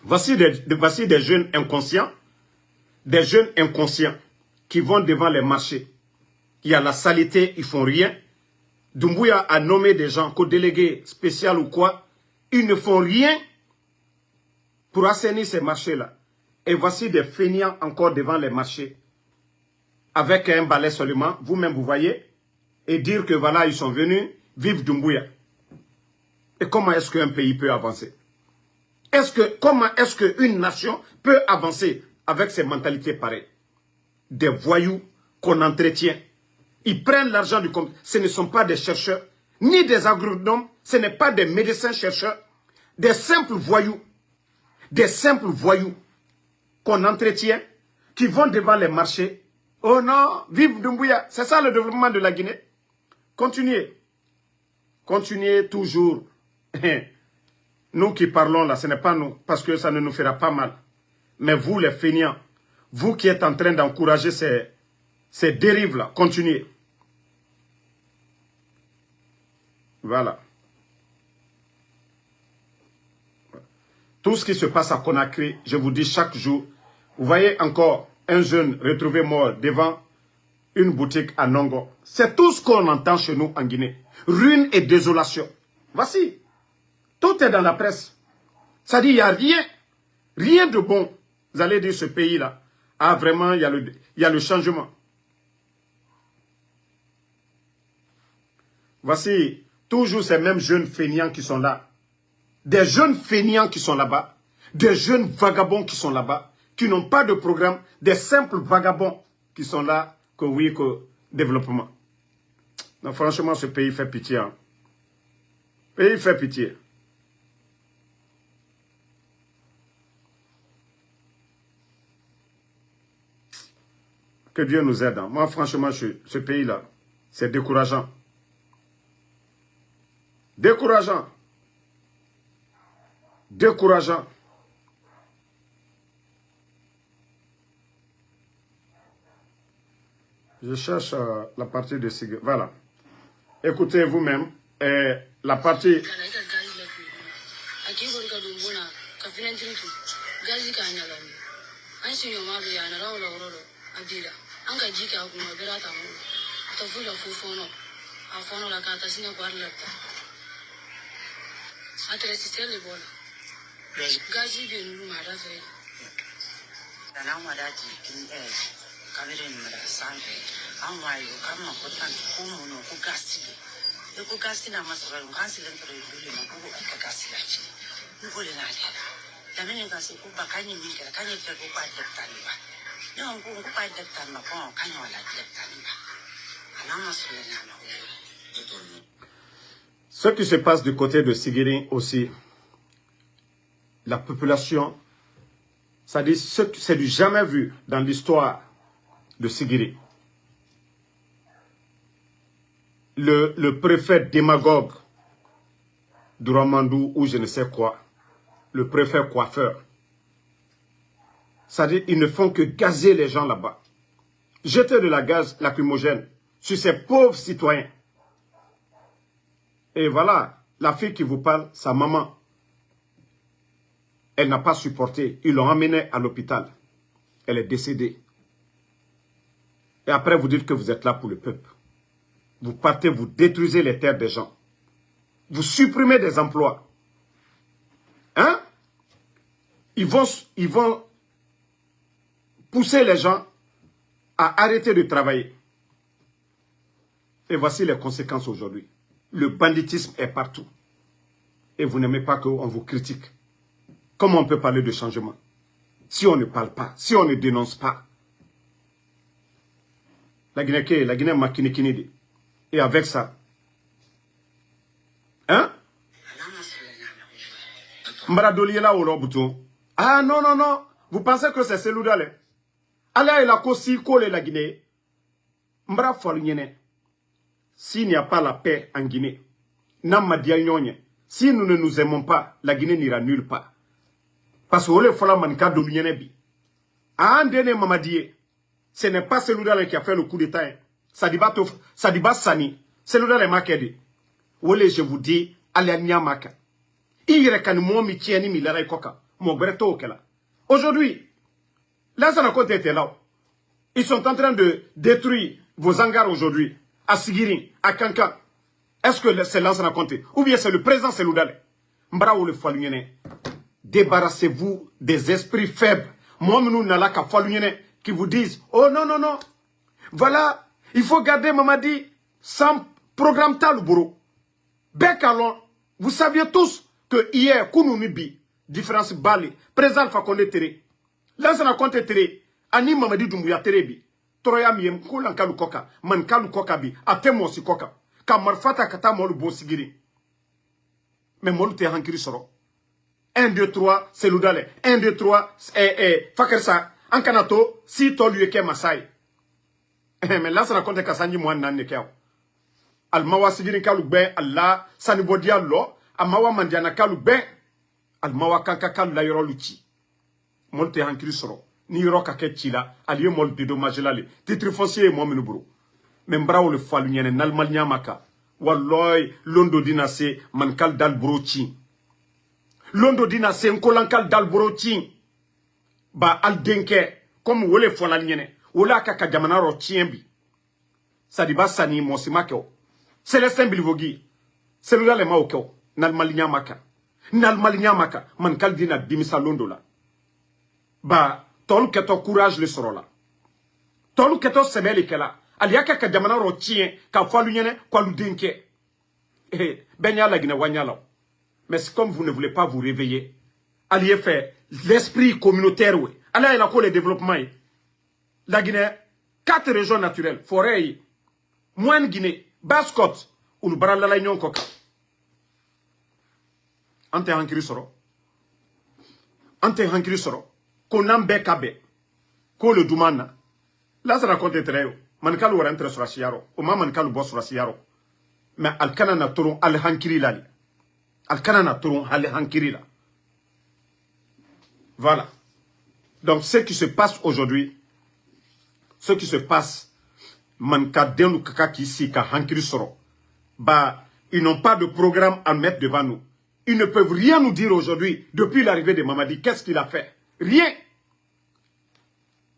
Speaker 1: Voici des jeunes inconscients, qui vont devant les marchés. Il y a la saleté, ils font rien. Doumbouya a nommé des gens, co-délégués spécial ou quoi. Ils ne font rien pour assainir ces marchés-là. Et voici des feignants encore devant les marchés. Avec un balai seulement, vous-même vous voyez. Et dire que voilà, ils sont venus vivre Doumbouya. Et comment est-ce qu'un pays peut avancer? Comment est-ce qu'une nation peut avancer avec ces mentalités pareilles? Des voyous qu'on entretient. Ils prennent l'argent du compte. Ce ne sont pas des chercheurs, ni des agronomes, ce n'est pas des médecins chercheurs, des simples voyous qu'on entretient, qui vont devant les marchés. Oh non, vive Doumbouya, c'est ça le développement de la Guinée. Continuez. Continuez toujours. Nous qui parlons là, ce n'est pas nous, parce que ça ne nous fera pas mal. Mais vous les feignants, vous qui êtes en train d'encourager ces dérives-là, continuez. Voilà. Tout ce qui se passe à Conakry, je vous dis chaque jour, vous voyez encore un jeune retrouvé mort devant une boutique à Nongo. C'est tout ce qu'on entend chez nous en Guinée. Ruine et désolation. Voici. Tout est dans la presse. Ça dit, il n'y a rien de bon. Vous allez dire ce pays-là. Ah, vraiment, il y a le changement. Voici, toujours ces mêmes jeunes feignants qui sont là. Des jeunes feignants qui sont là-bas. Des jeunes vagabonds qui sont là-bas. Qui n'ont pas de programme. Des simples vagabonds qui sont là. Que oui, que développement. Non, franchement, ce pays fait pitié. Hein. Le pays fait pitié. Que Dieu nous aide. Hein. Moi, franchement, ce pays-là, c'est décourageant. Décourageant. Décourageant. Je cherche la partie de cigarette. Voilà. Écoutez vous-même. La partie... Ce qui se passe du côté de Sigiri aussi, la population, ça dit, c'est du jamais vu dans l'histoire de Sigiri. Le préfet démagogue d'Ouramandou ou je ne sais quoi, le préfet coiffeur, ça dit, ils ne font que gazer les gens là-bas. Jeter de la gaz lacrymogène sur ces pauvres citoyens. Et voilà, la fille qui vous parle, sa maman, elle n'a pas supporté. Ils l'ont emmenée à l'hôpital. Elle est décédée. Et après, vous dites que vous êtes là pour le peuple. Vous partez, vous détruisez les terres des gens. Vous supprimez des emplois. Hein? Ils vont pousser les gens à arrêter de travailler. Et voici les conséquences aujourd'hui. Le banditisme est partout. Et vous n'aimez pas qu'on vous critique. Comment on peut parler de changement? Si on ne parle pas, si on ne dénonce pas. La Guinée makinikini. Et avec ça. Hein? Mbradoliela ou Robuto. Ah non, non, non. Vous pensez que c'est Seloudale? Allez, il a aussi collé la Guinée. Mbra Folnyene. S'il n'y a pas la paix en Guinée, si nous ne nous aimons pas, la Guinée n'ira nulle part. Parce que le fola manka dominé bi. À un dernier Mamadié, ce n'est pas celui-là qui a fait le coup d'état. Sadiba Sani, celui-là est marqué. Wole, je vous dis, allez à Niamaka. Aujourd'hui, là, ça n'a pas été là. Ils sont en train de détruire vos hangars aujourd'hui. À Sigirin, à Kankan. Est-ce que c'est là ça a compté? Ou bien c'est le président Seloudale? Mbraou le Falunyene. Débarrassez-vous des esprits faibles. Moi, nous n'allons qu'à Falunyene qui vous disent, oh non, non, non. Voilà, il faut garder Mamadi sans programme Talouboro. Bekalon, vous saviez tous que hier, Kounounibi, différence Bali, président Fakonde Tere. Là, ça a compté Tere. Ani Mamadi Doumbouya Terebi. Troya miem kulankalu koka. Mankalu koka bi. Ate mosi koka. Ka marfata kata molu bosigiri. Mais molu te hankiri soro. 1, 2, 3, c'est l'oudale. 1, 2, 3, fakersa. Ankanato, si tolu yeke masai. Mais là, ça raconte Kassanji Mouan nan nekeo. Almawa sigiri kalu ben, Allah, sanibodia lo. Amawa mandiana kalu ben. Almawa kanka kalu la yoro luchi. Mol te hankiri soro. Ni yoro kake chila. Aliye mol dédommage la le. Titre foncier mo menubro. Membra ou le falu nyene nalmal nyamaka. Walloy, londo dinase, mankal dal brochi. Londo dinase, nkolankal dal brochi. Ba al denke, comme wole fola nyene. Wola kaka jamana ro chiembi. Sadiba sani mosima keo. Célestin Bilvogi. Celui-là le ma keo. Nalmal nyamaka. Nalmal nyamaka. Mankal dina dimisa londo la. Ba, tolu keto courage le soro la. Tolu keto sebeli ke la. Aliaka ka jamana ro chien ka falu nyene kwa ludenke. Benya la gine wanyala. Mais comme vous ne voulez pas vous réveiller, allez faire l'esprit communautaire ouais. Allez la ko le développement. La Guinée 4 régions naturelles, forêt, Moine Guinée, Basse-Côte, ou le Barala Nyon Koka. Ante hankiri soro. Ante hankiri soro. Konambe kabe. Ko le dumana. Là ça raconte très haut. Mankalu rentre sur la siaro. Ou mankalu boss sur la siaro. Mais alkana na toron al hankiri lali. Alkana na toron al hankiri la. Voilà. Donc ce qui se passe aujourd'hui, ce qui se passe, manka denu kaka kisi ka hankiri soro. Bah, ils n'ont pas de programme à mettre devant nous. Ils ne peuvent rien nous dire aujourd'hui, depuis l'arrivée de Mamadi. Qu'est-ce qu'il a fait? Rien.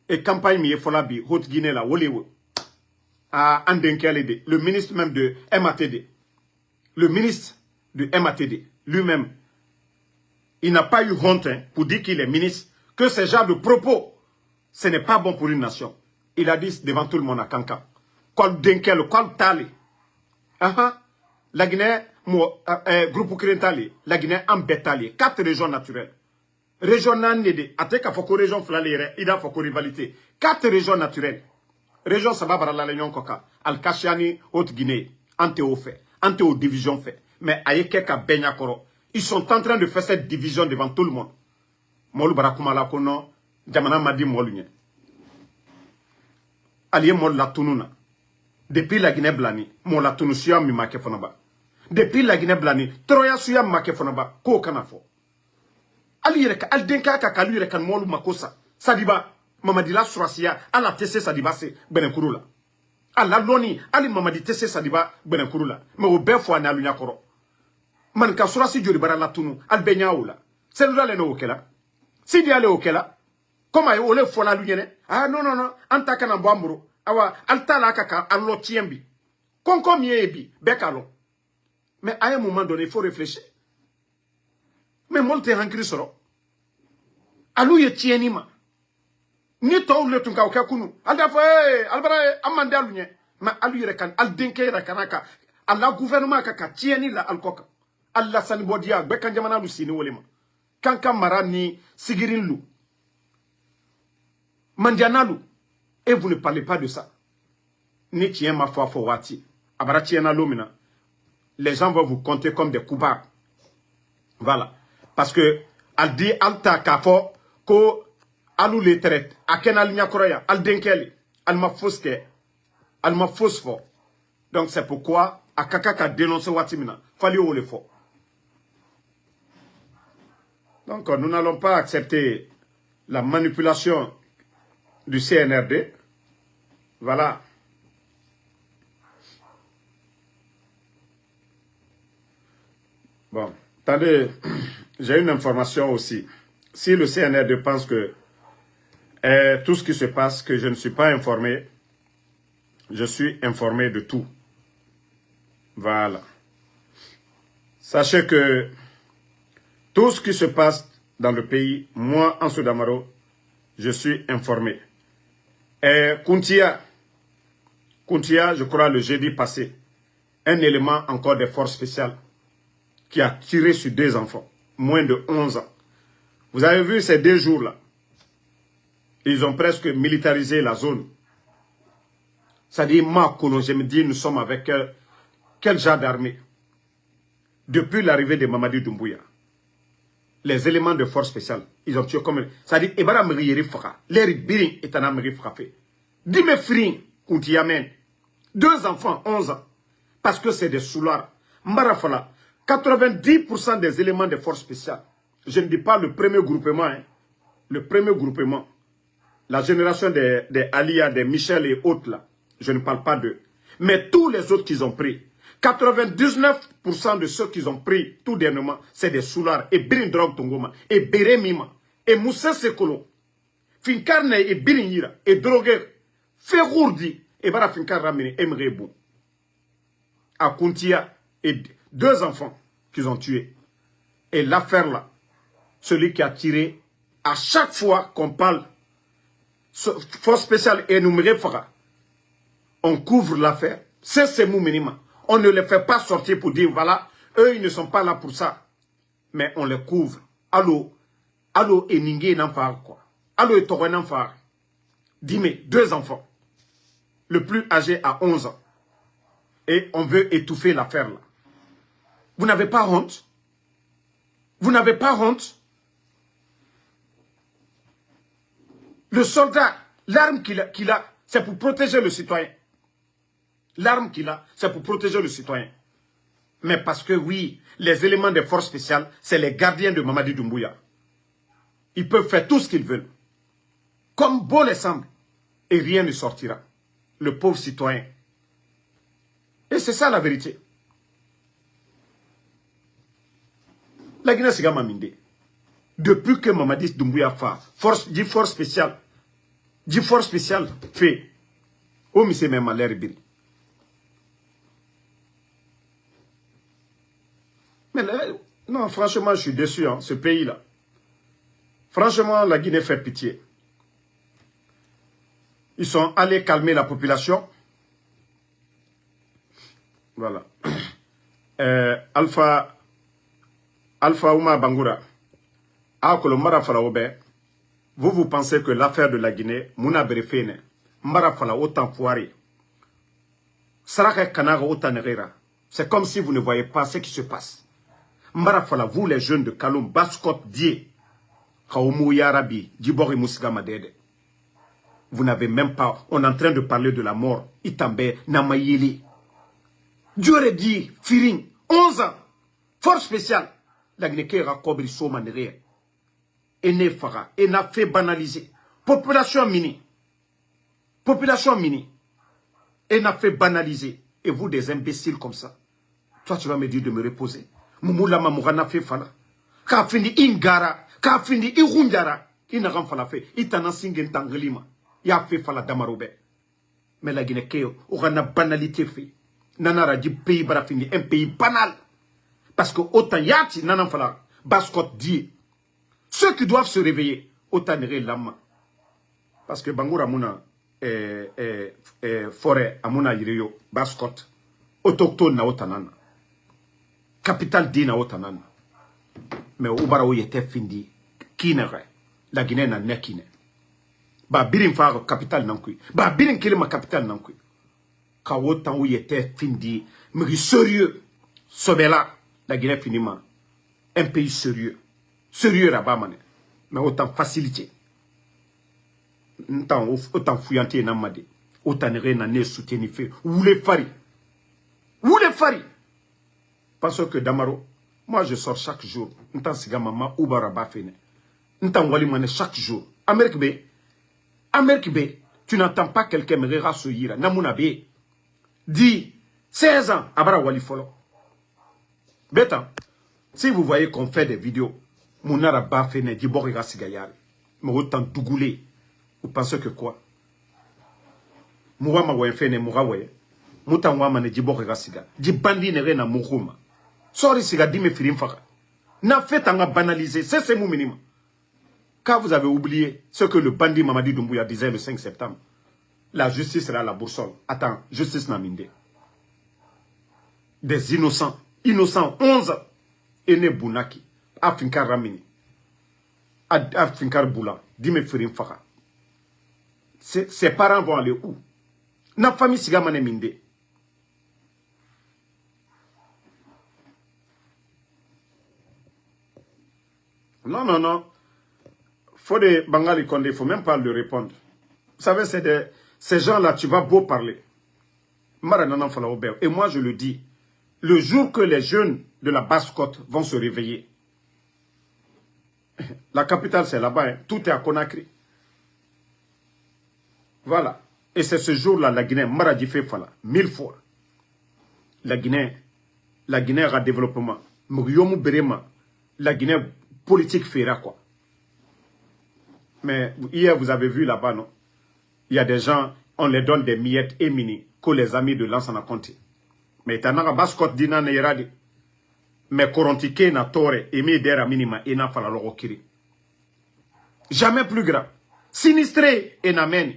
Speaker 1: Et campagne Miefolabi, Haute-Guinée là, Wolewo. À Andenkelede, le ministre même de MATD. Le ministre de MATD, lui-même, il n'a pas eu honte hein, pour dire qu'il est ministre, que ce genre de propos, ce n'est pas bon pour une nation. Il a dit devant tout le monde à Kanka. Quoi Denkel, quoi Tali. La Guinée, groupe Krentali, la Guinée Ambetali, 4 régions naturelles. Région Nanede, Ateka Foko région Flalere, Ida Foko rivalité. 4 régions naturelles. Région Sababara la Léon Koka, Al-Kashiani, Haute-Guinée, Antéo fait, Antéo division fait. Mais Ayekeka Benyakoro, ils sont en train de faire cette division devant tout le monde. Molu Barakumala Kono, Jamana Madi Molunye. Aliye Mol la Tununa. Depuis la Guinée Blani, Mol la Tunusia Mimake Fonaba. Depuis la Guinée Blani, Troya Suya Mimake Fonaba, Ko Kanafo. Alireka, Aldenka Kakalureka Molu Makosa, Sadiba. Mamadi la Surasiya, ala tese Sadiba se Benenkuru la. Ala loni, ali Mamadi tese Sadiba Benenkuru la. Mais au befo ane alunya koro. Manka Surasi jori bara la tunu, al benya oula. Celui-là le no okela. Si di ale okela, koma yo ole fola lunyene. Ah non non non, anta kana mbamburo. Awa, alta la kaka allo tiembi. Konko miebi, bekalo. Mais à un moment donné, il faut réfléchir. Mais molte hankri soro. Alou ye tienima. Ni to le tunka oka kunu alda fo albara amande alunye ma alu yere kan al denke yere kanaka alla gouvernement ka tieni la alkoka alla sani bodia be kan jamana lu sini wolema kanka marani sigirin lu mandianalu et vous ne parlez pas de ça ni tien ma foi fo wati abara tiena lomina les gens vont vous compter comme des coupables voilà parce que al di alta kafo ko alou les traites, à ken al nyakoroya, al denkeli, al ma foske, al ma fosfo. Donc c'est pourquoi, à Kakaka dénoncé Watimina, fallait au le fort. Donc nous n'allons pas accepter la manipulation du CNRD. Voilà. Bon, attendez, j'ai une information aussi. Si le CNRD pense que tout ce qui se passe, que je ne suis pas informé, je suis informé de tout. Voilà. Sachez que tout ce qui se passe dans le pays, moi, Ansou Damaro, je suis informé. Et Kountia, je crois le jeudi passé, un élément encore des forces spéciales qui a tiré sur 2 enfants, moins de 11 ans. Vous avez vu ces 2 jours-là, ils ont presque militarisé la zone. C'est-à-dire, moi, je me dis, nous sommes avec quel genre d'armée? Depuis l'arrivée de Mamadi Doumbouya, les éléments de force spéciale, ils ont tué comme... C'est-à-dire, Ebara Meri Faka, l'air Birin est un Meri frappé. Dis-moi, Frin, Koutiamen, 2 enfants, 11 ans, parce que c'est des soulards. Mbarafala, 90% des éléments de force spéciale, je ne dis pas le premier groupement, hein, le premier groupement, la génération des Alia, des Michel et autres là, je ne parle pas d'eux. Mais tous les autres qu'ils ont pris, 99% de ceux qu'ils ont pris tout dernièrement, c'est des soulards. Et Birin Drog Tongoma, et Bere Mima, et Moussa Sekolo, Finkarne et Birin Yira, et Droguer, Ferourdi, et Bara Finkar Ramini, Emrebou. À Kuntia, et 2 enfants qu'ils ont tués. Et l'affaire là, celui qui a tiré, à chaque fois qu'on parle, force spéciale et énumérée Fara, on couvre l'affaire. C'est mon minimum. On ne les fait pas sortir pour dire, voilà, eux, ils ne sont pas là pour ça. Mais on les couvre. Allô, allô, et Ningue n'en parle quoi. Allô, et Torre n'en parle. Dis-moi, 2 enfants. Le plus âgé a 11 ans. Et on veut étouffer l'affaire là. Vous n'avez pas honte? Vous n'avez pas honte? Le soldat, l'arme qu'il a, c'est pour protéger le citoyen. L'arme qu'il a, c'est pour protéger le citoyen. Mais parce que oui, les éléments des forces spéciales, c'est les gardiens de Mamadi Doumbouya. Ils peuvent faire tout ce qu'ils veulent. Comme beau les semble. Et rien ne sortira. Le pauvre citoyen. Et c'est ça la vérité. La Guinée Siga Maminde. Depuis que Mamadi Doumbouya dit force spéciale fait. Oh, mais c'est même à l'air biri. Mais là, non, franchement, je suis déçu, hein, ce pays-là. Franchement, la Guinée fait pitié. Ils sont allés calmer la population. Voilà. Alpha Ouma Bangoura. Vous pensez que l'affaire de la Guinée, Mouna Berefene, Mbarafala autant foiré. Saraka Kanaga autant nerera. C'est comme si vous ne voyez pas ce qui se passe. Mbarafala, vous les jeunes de Kaloum, Baskot, Die, Kaoumou Yarabi, Djibori Moussiga Madede. Vous n'avez même pas, on est en train de parler de la mort, Itambe, Namayeli. Dieu aurait dit, Firing, 11 ans, force spéciale, la Guinée Kobri Soma Nerera. Et ne fera, et n'a fait banaliser. Population mini, et n'a fait banaliser. Et vous, des imbéciles comme ça, toi, tu vas me dire de me reposer. Moumoula Mamourana fait fala. Ka fini ingara, ka fini irunjara. Ina ram fala fait. Itana singen tanglima. Ya fait fala damarobe. Mais la Guinée Kéo, aura banalité fait. Nanara dit pays bara fini, un pays banal. Parce que autant yati nanan fala, Baskot dit. Ceux qui doivent se réveiller, autant nere lama. Parce que Bangoura Mouna, forêt, Amouna Yireyo, Baskot, autochtone na otanana. Capital dina otanana. Mais Oubara ou yete findi, kinere, la Guinée na nekine. Ba birin faro capital nankui. Ba birin kilima capital nankui. Ka otan ou yete findi, mais sérieux, sobela, la Guinée finima. Un pays sérieux. Sérieux rabamane. Mais autant facilité. Autant fouillanté na made. Autant nere na ne soutenu fait. Ou les fari. Ou les fari. Parce que Damaro, moi je sors chaque jour. N'tan siga mama ou baraba fene. N'tan wali mane chaque jour. Amérique B, tu n'entends pas quelqu'un me rera soyira. Namuna B. Dis 16 ans, abara wali folo. Bétan, si vous voyez qu'on fait des vidéos, Mounara Bafene, Djiboriga Sigayari, mais autant dougoulé, vous pensez que quoi? Mourama Wayfene, Mourawaye, Moutangwama ne Djiboriga Siga, Djibandi ne rena Mourouma. Sorry Siga, dime Firim Faka. N'a fait en banaliser, c'est mon minimum. Quand vous avez oublié ce que le bandit Mamadi Doumbouya disait le 5 septembre, la justice sera la boussole. Attends, justice Naminde. Des innocents, 11 Ene Bounaki, Afinkar Ramini, Afinkar Boula, Dime Firim Faka. Ses parents vont aller où? Na famille Sigamane Minde. Non, non, non. Faut de Bangali Condé, il ne faut même pas lui répondre. Vous savez, ces gens-là, tu vas beau parler. Et moi, je le dis, le jour que les jeunes de la Basse-Côte vont se réveiller, la capitale, c'est là-bas, hein. Tout est à Conakry. Voilà. Et c'est ce jour-là, la Guinée, Maradi fait Fala, 1000 fois. La Guinée a développement. Mouriomu Berema, la Guinée politique fera quoi. Mais hier, vous avez vu là-bas, non? Il y a des gens, on les donne des miettes et mini, que les amis de Lansana Conti. Mais Tanaka Baskot dina na iradi. Mais Korontike na tore, et mi dera minima, et na fala kiri. Jamais plus grand. Sinistré, et na meni.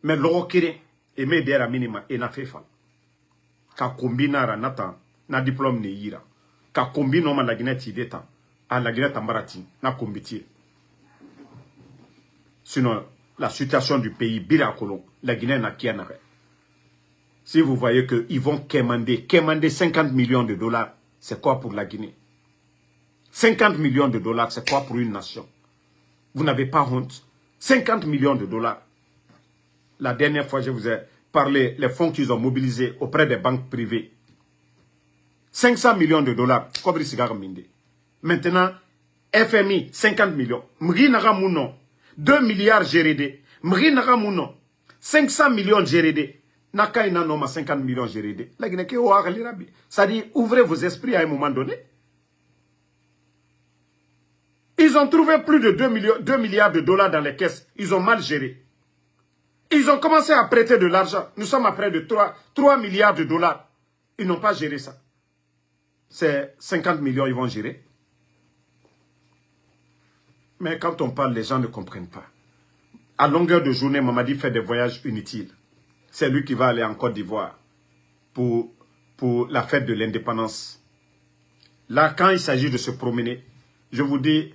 Speaker 1: Mais kiri, et mi dera minima, et na fefal. Ka kombinara natan, na diplôme ne yira. Ka kombino ma la Guinée tideta, à la Guinée tambarati, na kombiti. Sinon, la situation du pays, Birakolon, la Guinée n'a qu'un arrêt. Si vous voyez qu'ils vont quémander 50 millions de dollars, c'est quoi pour la Guinée? 50 millions de dollars, c'est quoi pour une nation? Vous n'avez pas honte? 50 millions de dollars. La dernière fois, je vous ai parlé, les fonds qu'ils ont mobilisés auprès des banques privées. 500 millions de dollars. Maintenant, FMI, 50 millions. Mrinaga Mounon, 2 milliards GRD. Mrinaga Mounon, 500 millions GRD. Nakaina Noma 50 millions GRD. La Guinée, ça dit, ouvrez vos esprits à un moment donné. Ils ont trouvé plus de 2 milliards de dollars dans les caisses. Ils ont mal géré. Ils ont commencé à prêter de l'argent. Nous sommes à près de 3 milliards de dollars. Ils n'ont pas géré ça. C'est 50 millions, ils vont gérer. Mais quand on parle, les gens ne comprennent pas. À longueur de journée, Mamadi fait des voyages inutiles. C'est lui qui va aller en Côte d'Ivoire pour la fête de l'indépendance. Là, quand il s'agit de se promener, je vous dis,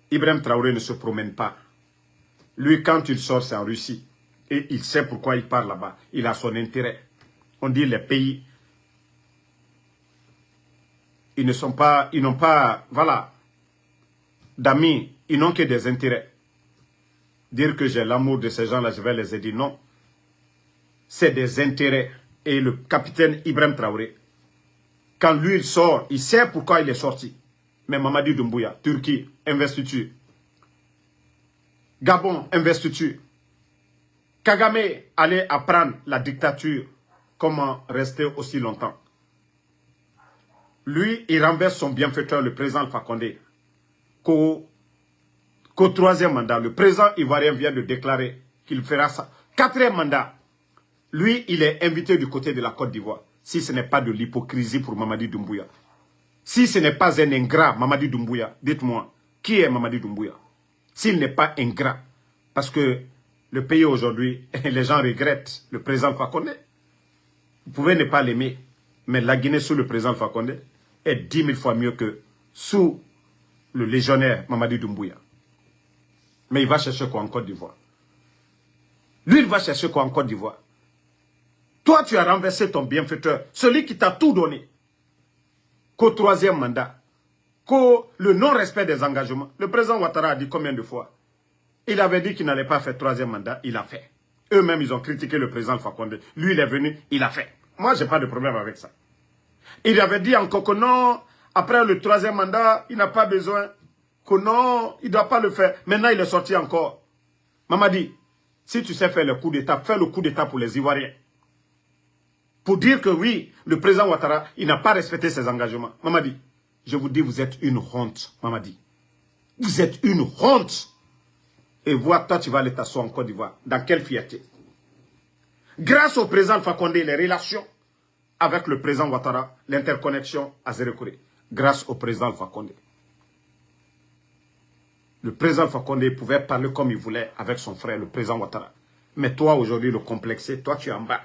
Speaker 1: Ibrahim Traoré ne se promène pas. Lui, quand il sort, c'est en Russie. Et il sait pourquoi il part là-bas. Il a son intérêt. On dit les pays, ils n'ont pas, voilà, d'amis, ils n'ont que des intérêts. Dire que j'ai l'amour de ces gens-là, je vais les aider, non. C'est des intérêts. Et le capitaine Ibrahim Traoré, quand lui il sort, il sait pourquoi il est sorti. Mais Mamadi Doumbouya, Turquie, investiture. Gabon, investiture. Kagame allait apprendre la dictature, comment rester aussi longtemps. Lui, il renverse son bienfaiteur, le président Alpha Condé, qu'au 3e mandat. Le président ivoirien vient de déclarer qu'il fera ça. 4e mandat. Lui, il est invité du côté de la Côte d'Ivoire. Si ce n'est pas de l'hypocrisie pour Mamadi Doumbouya. Si ce n'est pas un ingrat, Mamadi Doumbouya, dites-moi, qui est Mamadi Doumbouya? S'il n'est pas ingrat, parce que le pays aujourd'hui, les gens regrettent le président Fakonde. Vous pouvez ne pas l'aimer, mais la Guinée sous le président Fakonde est 10 000 fois mieux que sous le légionnaire Mamadi Doumbouya. Mais il va chercher quoi en Côte d'Ivoire? Lui, il va chercher quoi en Côte d'Ivoire? Toi, tu as renversé ton bienfaiteur, celui qui t'a tout donné. Qu'au 3e mandat, qu'au le non-respect des engagements. Le président Ouattara a dit combien de fois? Il avait dit qu'il n'allait pas faire 3e mandat, il a fait. Eux-mêmes, ils ont critiqué le président Alpha Condé. Lui, il est venu, il a fait. Moi, je n'ai pas de problème avec ça. Il avait dit encore que non, après le 3e mandat, il n'a pas besoin. Que non, il ne doit pas le faire. Maintenant, il est sorti encore. Mamadi, si tu sais faire le coup d'État, fais le coup d'État pour les Ivoiriens. Pour dire que oui, le président Ouattara, il n'a pas respecté ses engagements. Mamadi, je vous dis, vous êtes une honte, Mamadi. Vous êtes une honte. Et vois, toi, tu vas aller t'asseoir en Côte d'Ivoire. Dans quelle fierté? Grâce au président Alpha Condé, les relations avec le président Ouattara, l'interconnexion à Zérekouré. Grâce au président Alpha Condé. Le président Alpha Condé pouvait parler comme il voulait avec son frère, le président Ouattara. Mais toi, aujourd'hui, le complexé, toi, tu es en bas.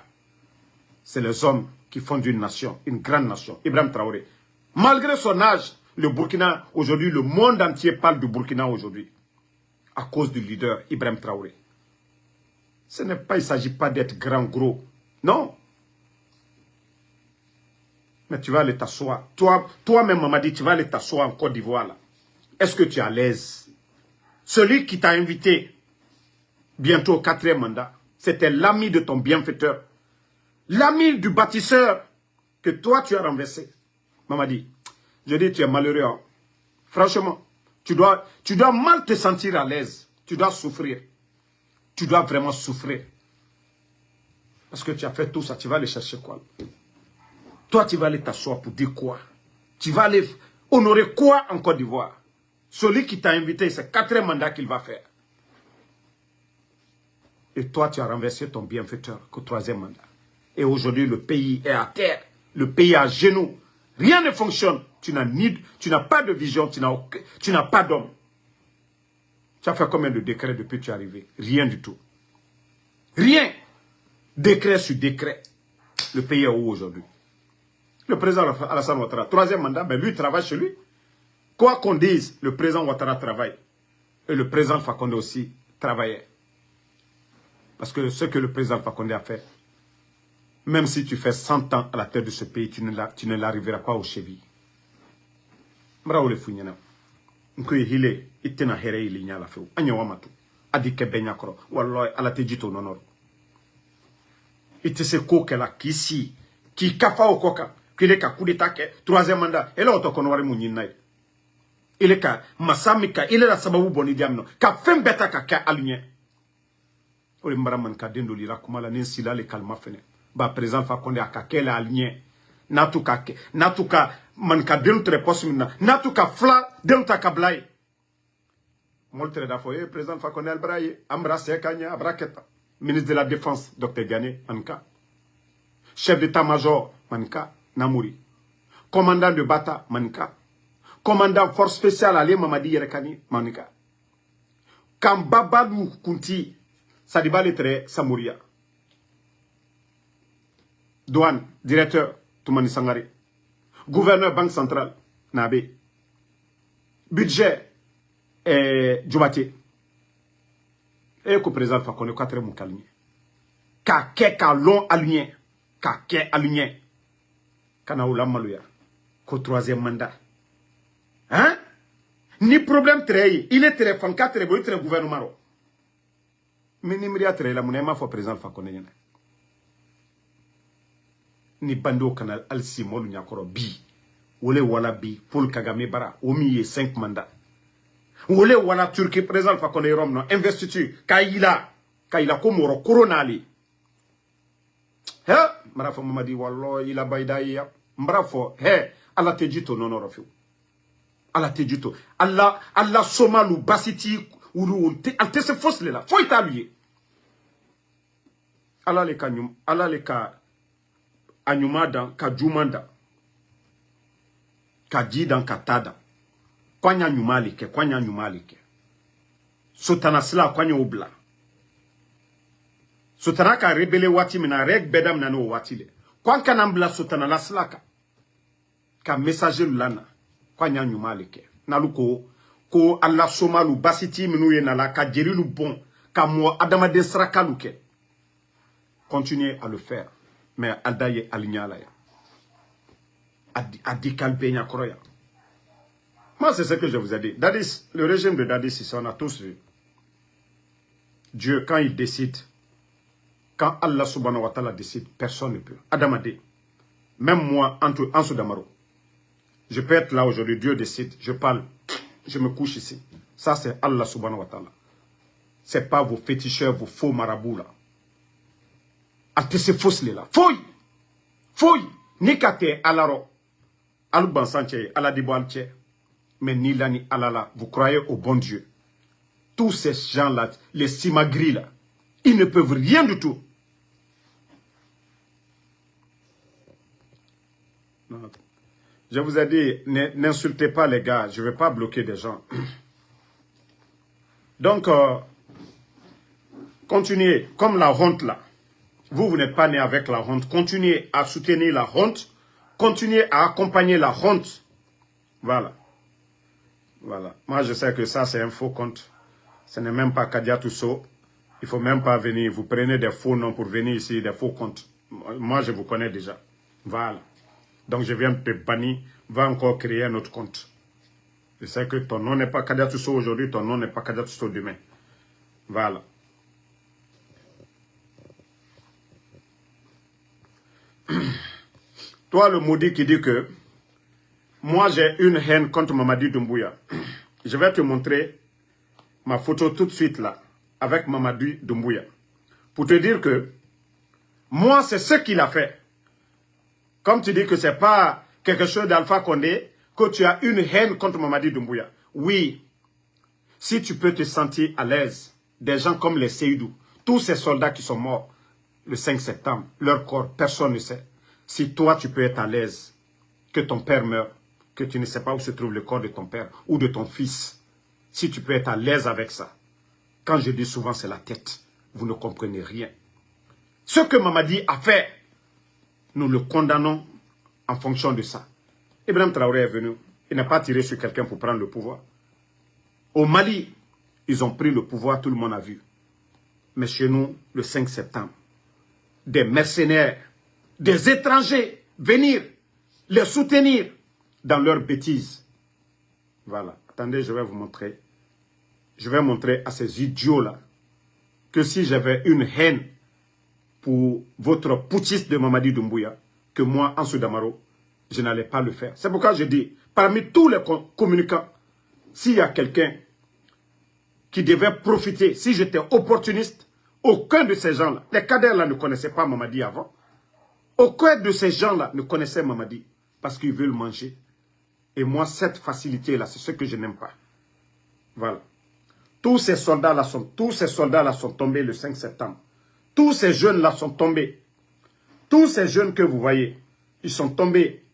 Speaker 1: C'est les hommes qui fondent une nation, une grande nation. Ibrahim Traoré. Malgré son âge, le Burkina, aujourd'hui, le monde entier parle du Burkina aujourd'hui. À cause du leader Ibrahim Traoré. Ce n'est pas, il ne s'agit pas d'être grand, gros. Non. Mais tu vas aller t'asseoir. Toi-même, Mamadi, tu vas aller t'asseoir en Côte d'Ivoire, là. Est-ce que tu es à l'aise? Celui qui t'a invité bientôt au 4e mandat, c'était l'ami de ton bienfaiteur. L'ami du bâtisseur que toi, tu as renversé. Mamadi, je dis, tu es malheureux. Hein. Franchement, tu dois mal te sentir à l'aise. Tu dois souffrir. Tu dois vraiment souffrir. Parce que tu as fait tout ça, tu vas aller chercher quoi? Toi, tu vas aller t'asseoir pour dire quoi? Tu vas aller honorer quoi en Côte d'Ivoire? Celui qui t'a invité, c'est 4e mandat qu'il va faire. Et toi, tu as renversé ton bienfaiteur qu'au 3e mandat. Et aujourd'hui, le pays est à terre. Le pays est à genoux. Rien ne fonctionne. Tu n'as pas de vision, tu n'as pas d'homme. Tu as fait combien de décrets depuis que tu es arrivé? Rien du tout. Rien. Décret sur décret. Le pays est où aujourd'hui? Le président Alassane Ouattara, 3e mandat, ben lui, il travaille chez lui. Quoi qu'on dise, le président Ouattara travaille. Et le président Fakonde aussi travaillait. Parce que ce que le président Fakonde a fait, même si tu fais 100 ans à la tête de ce pays, tu ne l'arriveras pas aux chevilles. Mraoule Founyana. Nkoye hile, itena here ili nyala feu. Anya wamatu. Adike benyakoro. Walloy, ala tejito nonoro. Ite se koke la kisi. Ki kafa okoka. Kile ka kudeta ke. 3e mandat. Ele otokonwari munyinae. Ile ka masamika. Ile la sababu boni diamno. Ka fembeta ka ka alinye. Ole mbaraman ka dendoli la kumala nensila le kalma fene. Ba président Fakonde aka kele alinye. Natuka man ka dentre posmina. Natuka fla dentre kablai. Moltre da foye président Fakonde albraye. Ambra sekanya abraketa. Ministre de la Défense, Dr. Gane, Manka. Chef d'état-major, Manka, Namouri. Commandant de Bata, Manka. Commandant force spéciale, Ali Mamadi Yerekani, Manka. Kambabadou Kunti, Sadiba Letre, Samouria. Douane, directeur, Toumani Sangari. Gouverneur, Banque Centrale, Nabe. Budget, Djoubati. Et que le président Fakonde 4e mandat aligné. Ka long aligné. Ka aligné. Kana oula malouya. Qu'au 3e mandat. Hein? Ni problème très. Il est très fan 4e il est très gouvernement. Mais ni mria très la monnaie faut président Fakonde yana. Ni bando canal al simol nyakoro bi. Wole wala bi Paul Kagame bara omi 5 mandats. Wole wala Turquie président Fakonde Rom no investiture kaila komoro coronali. He marafo Mamadi wallo ila baydaya mbrafo he ala tejito nonoro fiu. Ala tejito alla somalu basiti uru alte se fosle la faut établir. Ala le ka anyumada ka jumanda ka jidan katada. Kwanya nyumalike. Sotana sila kwanya obla. Sotana ka rebele wati mina reg bedam nano watile. Kwanka nambla sotana la silaka. Ka messager lana. Kwanya nyumalike. Naluko ko alla somalu basiti minu ye nala ka jerilu bon. Ka mo adama desraka luke. Continuez à le faire. Mais aldaye alignala ya. Adi kalbenya kroya. Moi, c'est ce que je vous ai dit. Dadis, le régime de Dadis, ici, on a tous vu. Dieu, quand il décide, quand Allah subhanahu wa ta'ala décide, personne ne peut. Adamade, même moi, Ansou Damaro, je peux être là aujourd'hui, Dieu décide, je parle, je me couche ici. Ça, c'est Allah subhanahu wa ta'ala. Ce n'est pas vos féticheurs, vos faux marabouts là. Ate se fausse là. Fouille. Nikate alaro. Aluban sanche, aladibo alche. Mais ni là ni alala, vous croyez au bon Dieu. Tous ces gens-là, les simagris là, ils ne peuvent rien du tout. Non. Je vous ai dit, n'insultez pas les gars, je ne vais pas bloquer des gens. Donc, continuez, comme la honte là. Vous n'êtes pas né avec la honte. Continuez à soutenir la honte. Continuez à accompagner la honte. Voilà. Voilà. Moi, je sais que ça, c'est un faux compte. Ce n'est même pas Kadia Tousso. Il ne faut même pas venir. Vous prenez des faux noms pour venir ici, des faux comptes. Moi, je vous connais déjà. Voilà. Donc, je viens te bannir. Va encore créer un autre compte. Je sais que ton nom n'est pas Kadiatusso aujourd'hui, ton nom n'est pas Kadiatusso demain. Voilà. Toi, le maudit qui dit que moi, j'ai une haine contre Mamadi Doumbouya. Je vais te montrer ma photo tout de suite là, avec Mamadi Doumbouya. Pour te dire que moi, c'est ce qu'il a fait. Comme tu dis que ce n'est pas quelque chose d'Alpha Condé, que tu as une haine contre Mamadi Doumbouya. Oui, si tu peux te sentir à l'aise, des gens comme les Seydou, tous ces soldats qui sont morts le 5 septembre, leur corps, personne ne sait. Si toi, tu peux être à l'aise, que ton père meurt, que tu ne sais pas où se trouve le corps de ton père ou de ton fils, si tu peux être à l'aise avec ça, quand je dis souvent c'est la tête, vous ne comprenez rien. Ce que Mamadi a fait, nous le condamnons en fonction de ça. Ibrahim Traoré est venu, il n'a pas tiré sur quelqu'un pour prendre le pouvoir. Au Mali, ils ont pris le pouvoir, tout le monde a vu. Mais chez nous, le 5 septembre, des mercenaires, des étrangers venir les soutenir dans leurs bêtises. Voilà. Attendez, je vais vous montrer. Je vais montrer à ces idiots-là que si j'avais une haine pour votre putschiste de Mamadi Doumbouya, que moi, Ansou Damaro, je n'allais pas le faire. C'est pourquoi je dis, parmi tous les communicants, s'il y a quelqu'un qui devait profiter, si j'étais opportuniste, aucun de ces gens-là, les cadres là ne connaissaient pas Mamadi avant, aucun de ces gens-là ne connaissait Mamadi parce qu'ils veulent manger. Et moi, cette facilité-là, c'est ce que je n'aime pas. Voilà. Tous ces soldats-là sont tombés le 5 septembre. Tous ces jeunes-là sont tombés. Tous ces jeunes que vous voyez, ils sont tombés.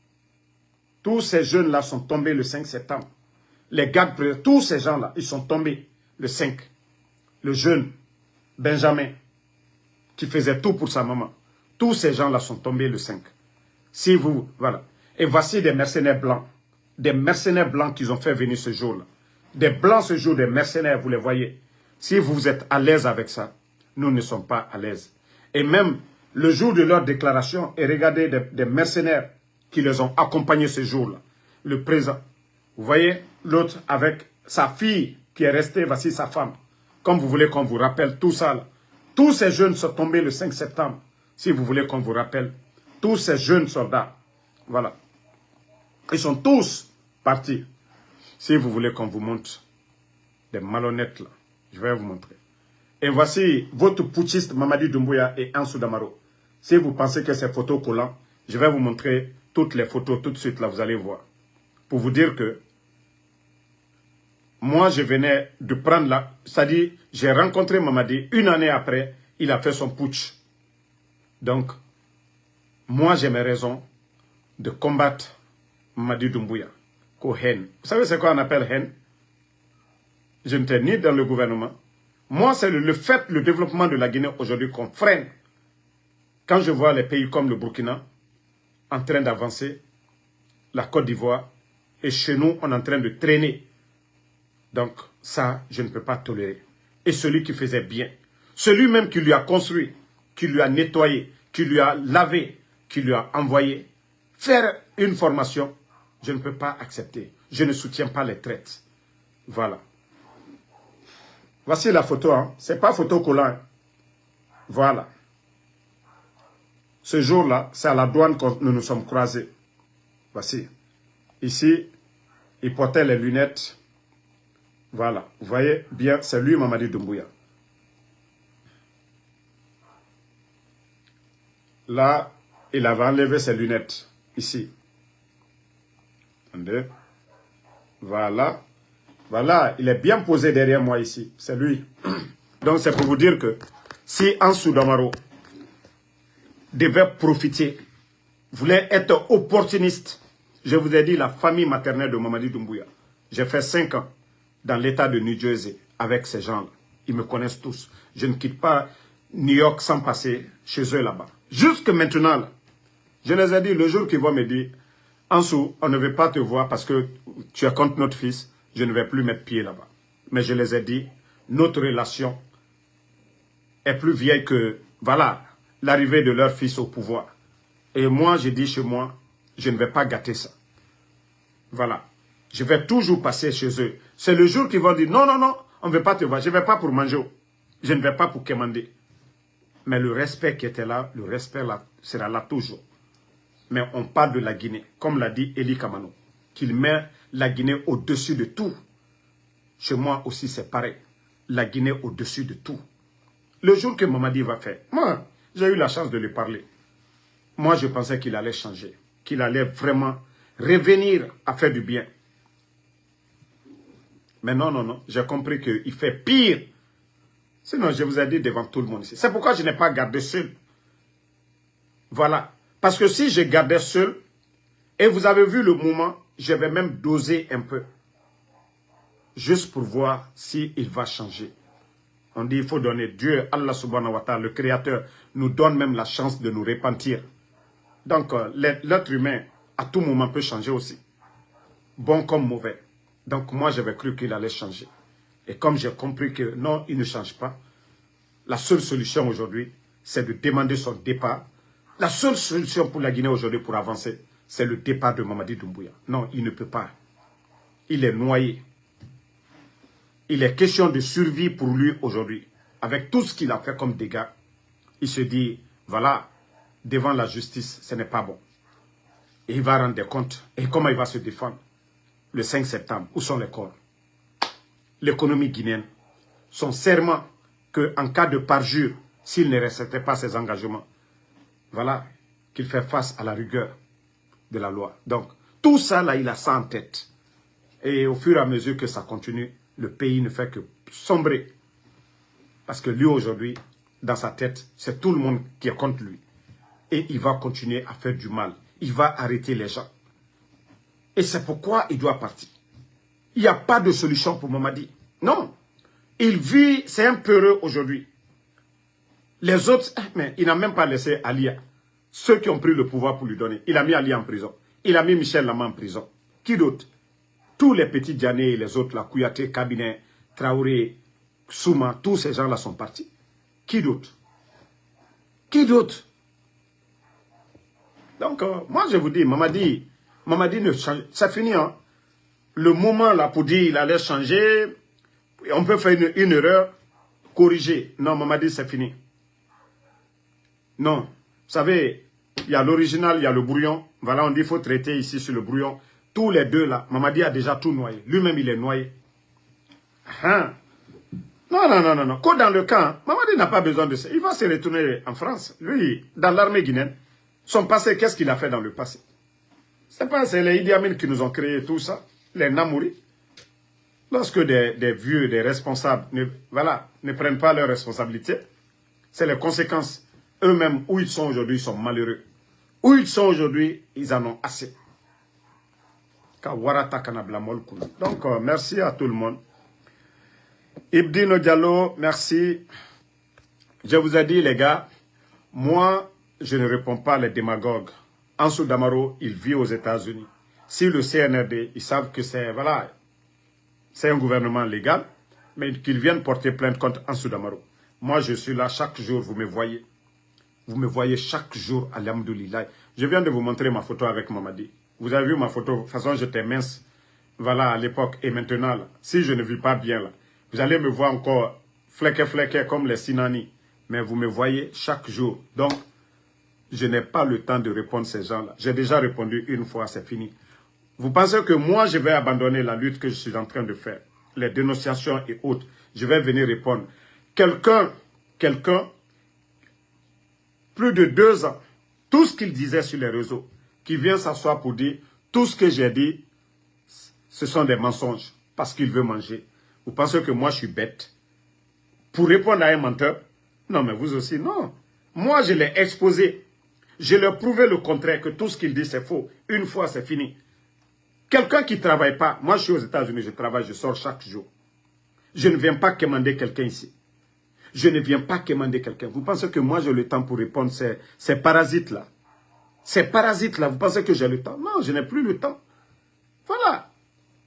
Speaker 1: Tous ces jeunes-là sont tombés le 5 septembre. Les gardes, tous ces gens-là, ils sont tombés le 5. Le jeune Benjamin, qui faisait tout pour sa maman. Tous ces gens-là sont tombés le 5. Si vous, voilà. Et voici des mercenaires blancs. Des mercenaires blancs qu'ils ont fait venir ce jour-là. Des blancs ce jour, des mercenaires, vous les voyez. Si vous êtes à l'aise avec ça, nous ne sommes pas à l'aise. Et même le jour de leur déclaration, et regardez des mercenaires qui les ont accompagnés ce jour-là. Le présent. Vous voyez, l'autre avec sa fille qui est restée, voici sa femme. Comme vous voulez qu'on vous rappelle tout ça là. Tous ces jeunes sont tombés le 5 septembre. Si vous voulez qu'on vous rappelle. Tous ces jeunes soldats. Voilà. Ils sont tous partis. Si vous voulez qu'on vous montre des malhonnêtes là, je vais vous montrer. Et voici votre putschiste Mamadi Doumbouya et Ansou Damaro. Si vous pensez que c'est photo collant, je vais vous montrer toutes les photos tout de suite là, vous allez voir. Pour vous dire que moi je venais de prendre là, c'est-à-dire j'ai rencontré Mamadi, une année après, il a fait son putsch. Donc, moi j'ai mes raisons de combattre Mamadi Doumbouya. Haine. Vous savez c'est quoi on appelle haine? Je n'étais ni dans le gouvernement. Moi, c'est le fait, le développement de la Guinée aujourd'hui qu'on freine. Quand je vois les pays comme le Burkina en train d'avancer, la Côte d'Ivoire, et chez nous, on est en train de traîner. Donc, ça, je ne peux pas tolérer. Et celui qui faisait bien, celui même qui lui a construit, qui lui a nettoyé, qui lui a lavé, qui lui a envoyé, faire une formation, je ne peux pas accepter. Je ne soutiens pas les traites. Voilà. Voici la photo. Hein. Ce n'est pas photo collant. Voilà. Ce jour-là, c'est à la douane que nous nous sommes croisés. Voici. Ici, il portait les lunettes. Voilà. Vous voyez bien, c'est lui, Mamadi Doumbouya. Là, il avait enlevé ses lunettes. Ici. Attendez. Voilà. Voilà, il est bien posé derrière moi ici. C'est lui. Donc c'est pour vous dire que si Ansou Damaro devait profiter, voulait être opportuniste, je vous ai dit la famille maternelle de Mamadi Doumbouya. J'ai fait 5 ans dans l'état de New Jersey avec ces gens-là. Ils me connaissent tous. Je ne quitte pas New York sans passer chez eux là-bas. Jusque maintenant, là, je les ai dit, le jour qu'ils vont me dire, Ansou, on ne veut pas te voir parce que tu es contre notre fils, je ne vais plus mettre pied là-bas. Mais je les ai dit, notre relation est plus vieille que, voilà, l'arrivée de leur fils au pouvoir. Et moi, j'ai dit chez moi, je ne vais pas gâter ça. Voilà. Je vais toujours passer chez eux. C'est le jour qu'ils vont dire, non, non, non, on ne veut pas te voir. Je ne vais pas pour manger. Je ne vais pas pour commander. Mais le respect qui était là, le respect là, sera là toujours. Mais on parle de la Guinée, comme l'a dit Eli Kamano, qu'il met la Guinée au-dessus de tout. Chez moi aussi, c'est pareil. La Guinée au-dessus de tout. Le jour que Mamadi va faire, moi, j'ai eu la chance de lui parler. Moi, je pensais qu'il allait changer, qu'il allait vraiment revenir à faire du bien. Mais non, non, non, j'ai compris qu'il fait pire. Sinon, je vous ai dit devant tout le monde ici. C'est pourquoi je n'ai pas gardé seul. Voilà. Parce que si je gardais seul, et vous avez vu le moment, je vais même doser un peu. Juste pour voir s'il va changer. On dit qu'il faut donner Dieu, Allah subhanahu wa ta'ala, le Créateur, nous donne même la chance de nous repentir. Donc, l'être humain, à tout moment, peut changer aussi. Bon comme mauvais. Donc, moi, j'avais cru qu'il allait changer. Et comme j'ai compris que non, il ne change pas, la seule solution aujourd'hui, c'est de demander son départ. La seule solution pour la Guinée aujourd'hui pour avancer, c'est le départ de Mamadi Doumbouya. Non, il ne peut pas. Il est noyé. Il est question de survie pour lui aujourd'hui. Avec tout ce qu'il a fait comme dégâts, il se dit, voilà, devant la justice, ce n'est pas bon. Et il va rendre compte. Et comment il va se défendre? Le 5 septembre, où sont les corps? L'économie guinéenne, son serment qu'en cas de parjure, s'il ne respectait pas ses engagements, voilà, qu'il fait face à la rigueur de la loi. Donc, tout ça, là, il a ça en tête. Et au fur et à mesure que ça continue, le pays ne fait que sombrer. Parce que lui, aujourd'hui, dans sa tête, c'est tout le monde qui est contre lui. Et il va continuer à faire du mal. Il va arrêter les gens. Et c'est pourquoi il doit partir. Il n'y a pas de solution pour Mamadi. Non. Il vit, c'est un peureux aujourd'hui. Les autres, mais il n'a même pas laissé Alia. Ceux qui ont pris le pouvoir pour lui donner. Il a mis Ali en prison. Il a mis Michel Lama en prison. Qui d'autre? Tous les petits Diané et les autres, là, Kouyaté, Cabinet, Traoré, Souma, tous ces gens-là sont partis. Qui d'autre? Qui d'autre? Donc, moi je vous dis, Mamadi ne change. Ça finit, hein. Le moment là pour dire qu'il allait changer, on peut faire une erreur, corriger. Non, Mamadi, c'est fini. Non. Vous savez, il y a l'original, il y a le brouillon. Voilà, on dit qu'il faut traiter ici sur le brouillon. Tous les deux là, Mamadi a déjà tout noyé. Lui-même, il est noyé. Hein? Non, non, non, non, non. Quand dans le camp, Mamadi n'a pas besoin de ça. Il va se retourner en France. Lui, dans l'armée guinéenne, son passé, qu'est-ce qu'il a fait dans le passé? C'est les Idi Amin qui nous ont créé tout ça. Les Namouri. Lorsque des vieux, des responsables, ne prennent pas leurs responsabilités, c'est les conséquences. Eux-mêmes, où ils sont aujourd'hui, ils sont malheureux. Où ils sont aujourd'hui, ils en ont assez. Donc, merci à tout le monde. Ibdino Diallo, merci. Je vous ai dit, les gars, moi, je ne réponds pas les démagogues. Ansou Damaro, il vit aux États-Unis. Si le CNRD, ils savent que c'est, voilà, c'est un gouvernement légal, mais qu'ils viennent porter plainte contre Ansou Damaro. Moi, je suis là chaque jour, vous me voyez. Vous me voyez chaque jour, alhamdoulilah. Je viens de vous montrer ma photo avec Mamadi. Vous avez vu ma photo, de toute façon, j'étais mince, voilà, à l'époque. Et maintenant, là, si je ne vis pas bien, là, vous allez me voir encore fléqué comme les Sinani. Mais vous me voyez chaque jour. Donc, je n'ai pas le temps de répondre à ces gens-là. J'ai déjà répondu une fois, c'est fini. Vous pensez que moi, je vais abandonner la lutte que je suis en train de faire, les dénonciations et autres, je vais venir répondre. Quelqu'un, plus de 2 ans, tout ce qu'il disait sur les réseaux, qui vient s'asseoir pour dire, tout ce que j'ai dit, ce sont des mensonges, parce qu'il veut manger. Vous pensez que moi, je suis bête? Pour répondre à un menteur? Non, mais vous aussi, non. Moi, je l'ai exposé. Je leur ai prouvé le contraire, que tout ce qu'il dit, c'est faux. Une fois, c'est fini. Quelqu'un qui ne travaille pas, moi je suis aux États-Unis, je travaille, je sors chaque jour. Je ne viens pas commander quelqu'un ici. Je ne viens pas commander quelqu'un. Vous pensez que moi j'ai le temps pour répondre ces parasites-là? Ces parasites-là, vous pensez que j'ai le temps? Non, je n'ai plus le temps. Voilà.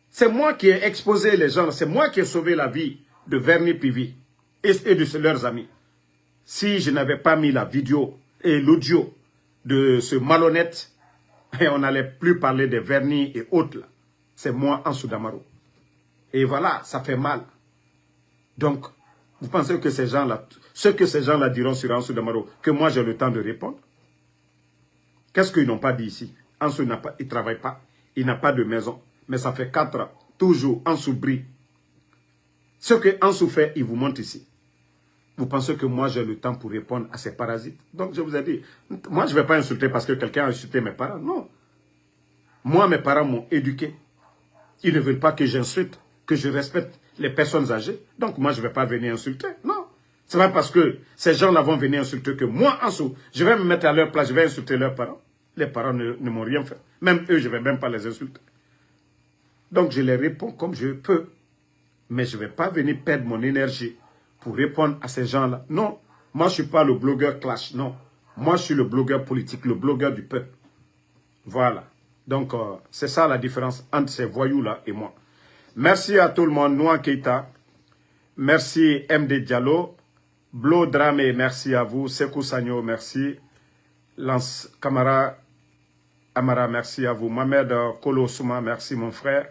Speaker 1: C'est moi qui ai exposé les gens, c'est moi qui ai sauvé la vie de Verny Pivi et de leurs amis. Si je n'avais pas mis la vidéo et l'audio de ce malhonnête, et on n'allait plus parler des vernis et autres. C'est moi, Ansou Damaro. Et voilà, ça fait mal. Donc, vous pensez que ces gens-là, ce que ces gens-là diront sur Ansou Damaro, que moi j'ai le temps de répondre? Qu'est-ce qu'ils n'ont pas dit ici? Ansou il ne travaille pas, il n'a pas de maison. Mais ça fait 4 ans, toujours Ansou brille. Ce que Ansou fait, il vous montre ici. Vous pensez que moi j'ai le temps pour répondre à ces parasites? Donc je vous ai dit, moi je ne vais pas insulter parce que quelqu'un a insulté mes parents. Non. Moi, mes parents m'ont éduqué. Ils ne veulent pas que j'insulte, que je respecte les personnes âgées. Donc moi je ne vais pas venir insulter. Non. Ce n'est pas parce que ces gens-là vont venir insulter que moi, Ansou, je vais me mettre à leur place, je vais insulter leurs parents. Les parents ne m'ont rien fait. Même eux, je ne vais même pas les insulter. Donc je les réponds comme je peux. Mais je ne vais pas venir perdre mon énergie pour répondre à ces gens-là. Non, moi je ne suis pas le blogueur clash, non. Moi je suis le blogueur politique, le blogueur du peuple. Voilà. Donc c'est ça la différence entre ces voyous-là et moi. Merci à tout le monde. Noa Keita, merci MD Diallo, Blo Dramé, merci à vous. Sekou Sagno, merci. Lance Kamara Amara, merci à vous. Mohamed Kolo Souma, merci mon frère.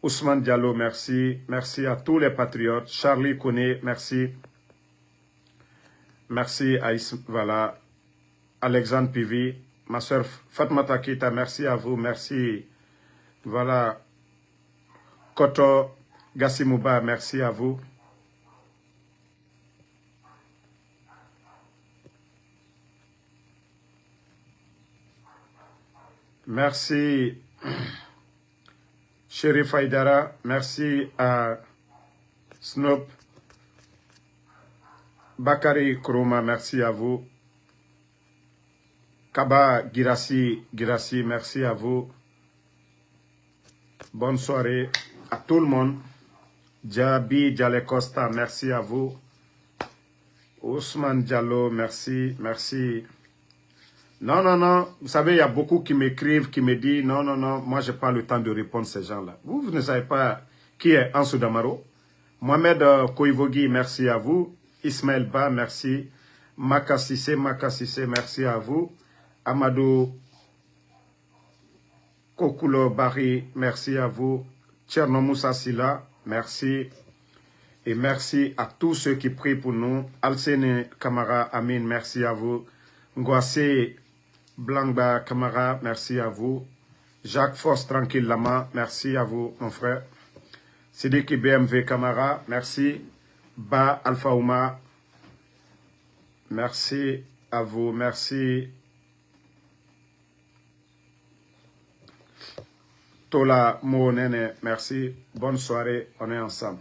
Speaker 1: Ousmane Diallo, merci. Merci à tous les patriotes. Charlie Kone, merci. Merci à voilà. Alexandre Pivi, ma soeur Fatmata Keita, merci à vous. Merci. Voilà. Koto Gassimouba, merci à vous. Merci. Chérif Haïdara, merci à Snoop. Bakari Krouma, merci à vous. Kaba Girassi, merci à vous. Bonne soirée à tout le monde. Djabi Djale Costa, merci à vous. Ousmane Diallo, merci, merci. Non, non, non, vous savez, il y a beaucoup qui m'écrivent, qui me disent, non, non, non, moi, je n'ai pas le temps de répondre à ces gens-là. Vous ne savez pas qui est Ansou Damaro. Mohamed Koivogi, merci à vous. Ismaël Ba, merci. Makassissé, merci à vous. Amadou Kokulo Bari, merci à vous. Tcherno Moussa Silla, merci. Et merci à tous ceux qui prient pour nous. Alsene Kamara Amin, merci à vous. Ngwase Blangba Kamara, merci à vous. Jacques Force Tranquille Lama, merci à vous, mon frère. Sidiki BMV Kamara, merci. Ba Alpha Ouma, merci à vous, merci. Tola Mounene, merci. Bonne soirée, on est ensemble.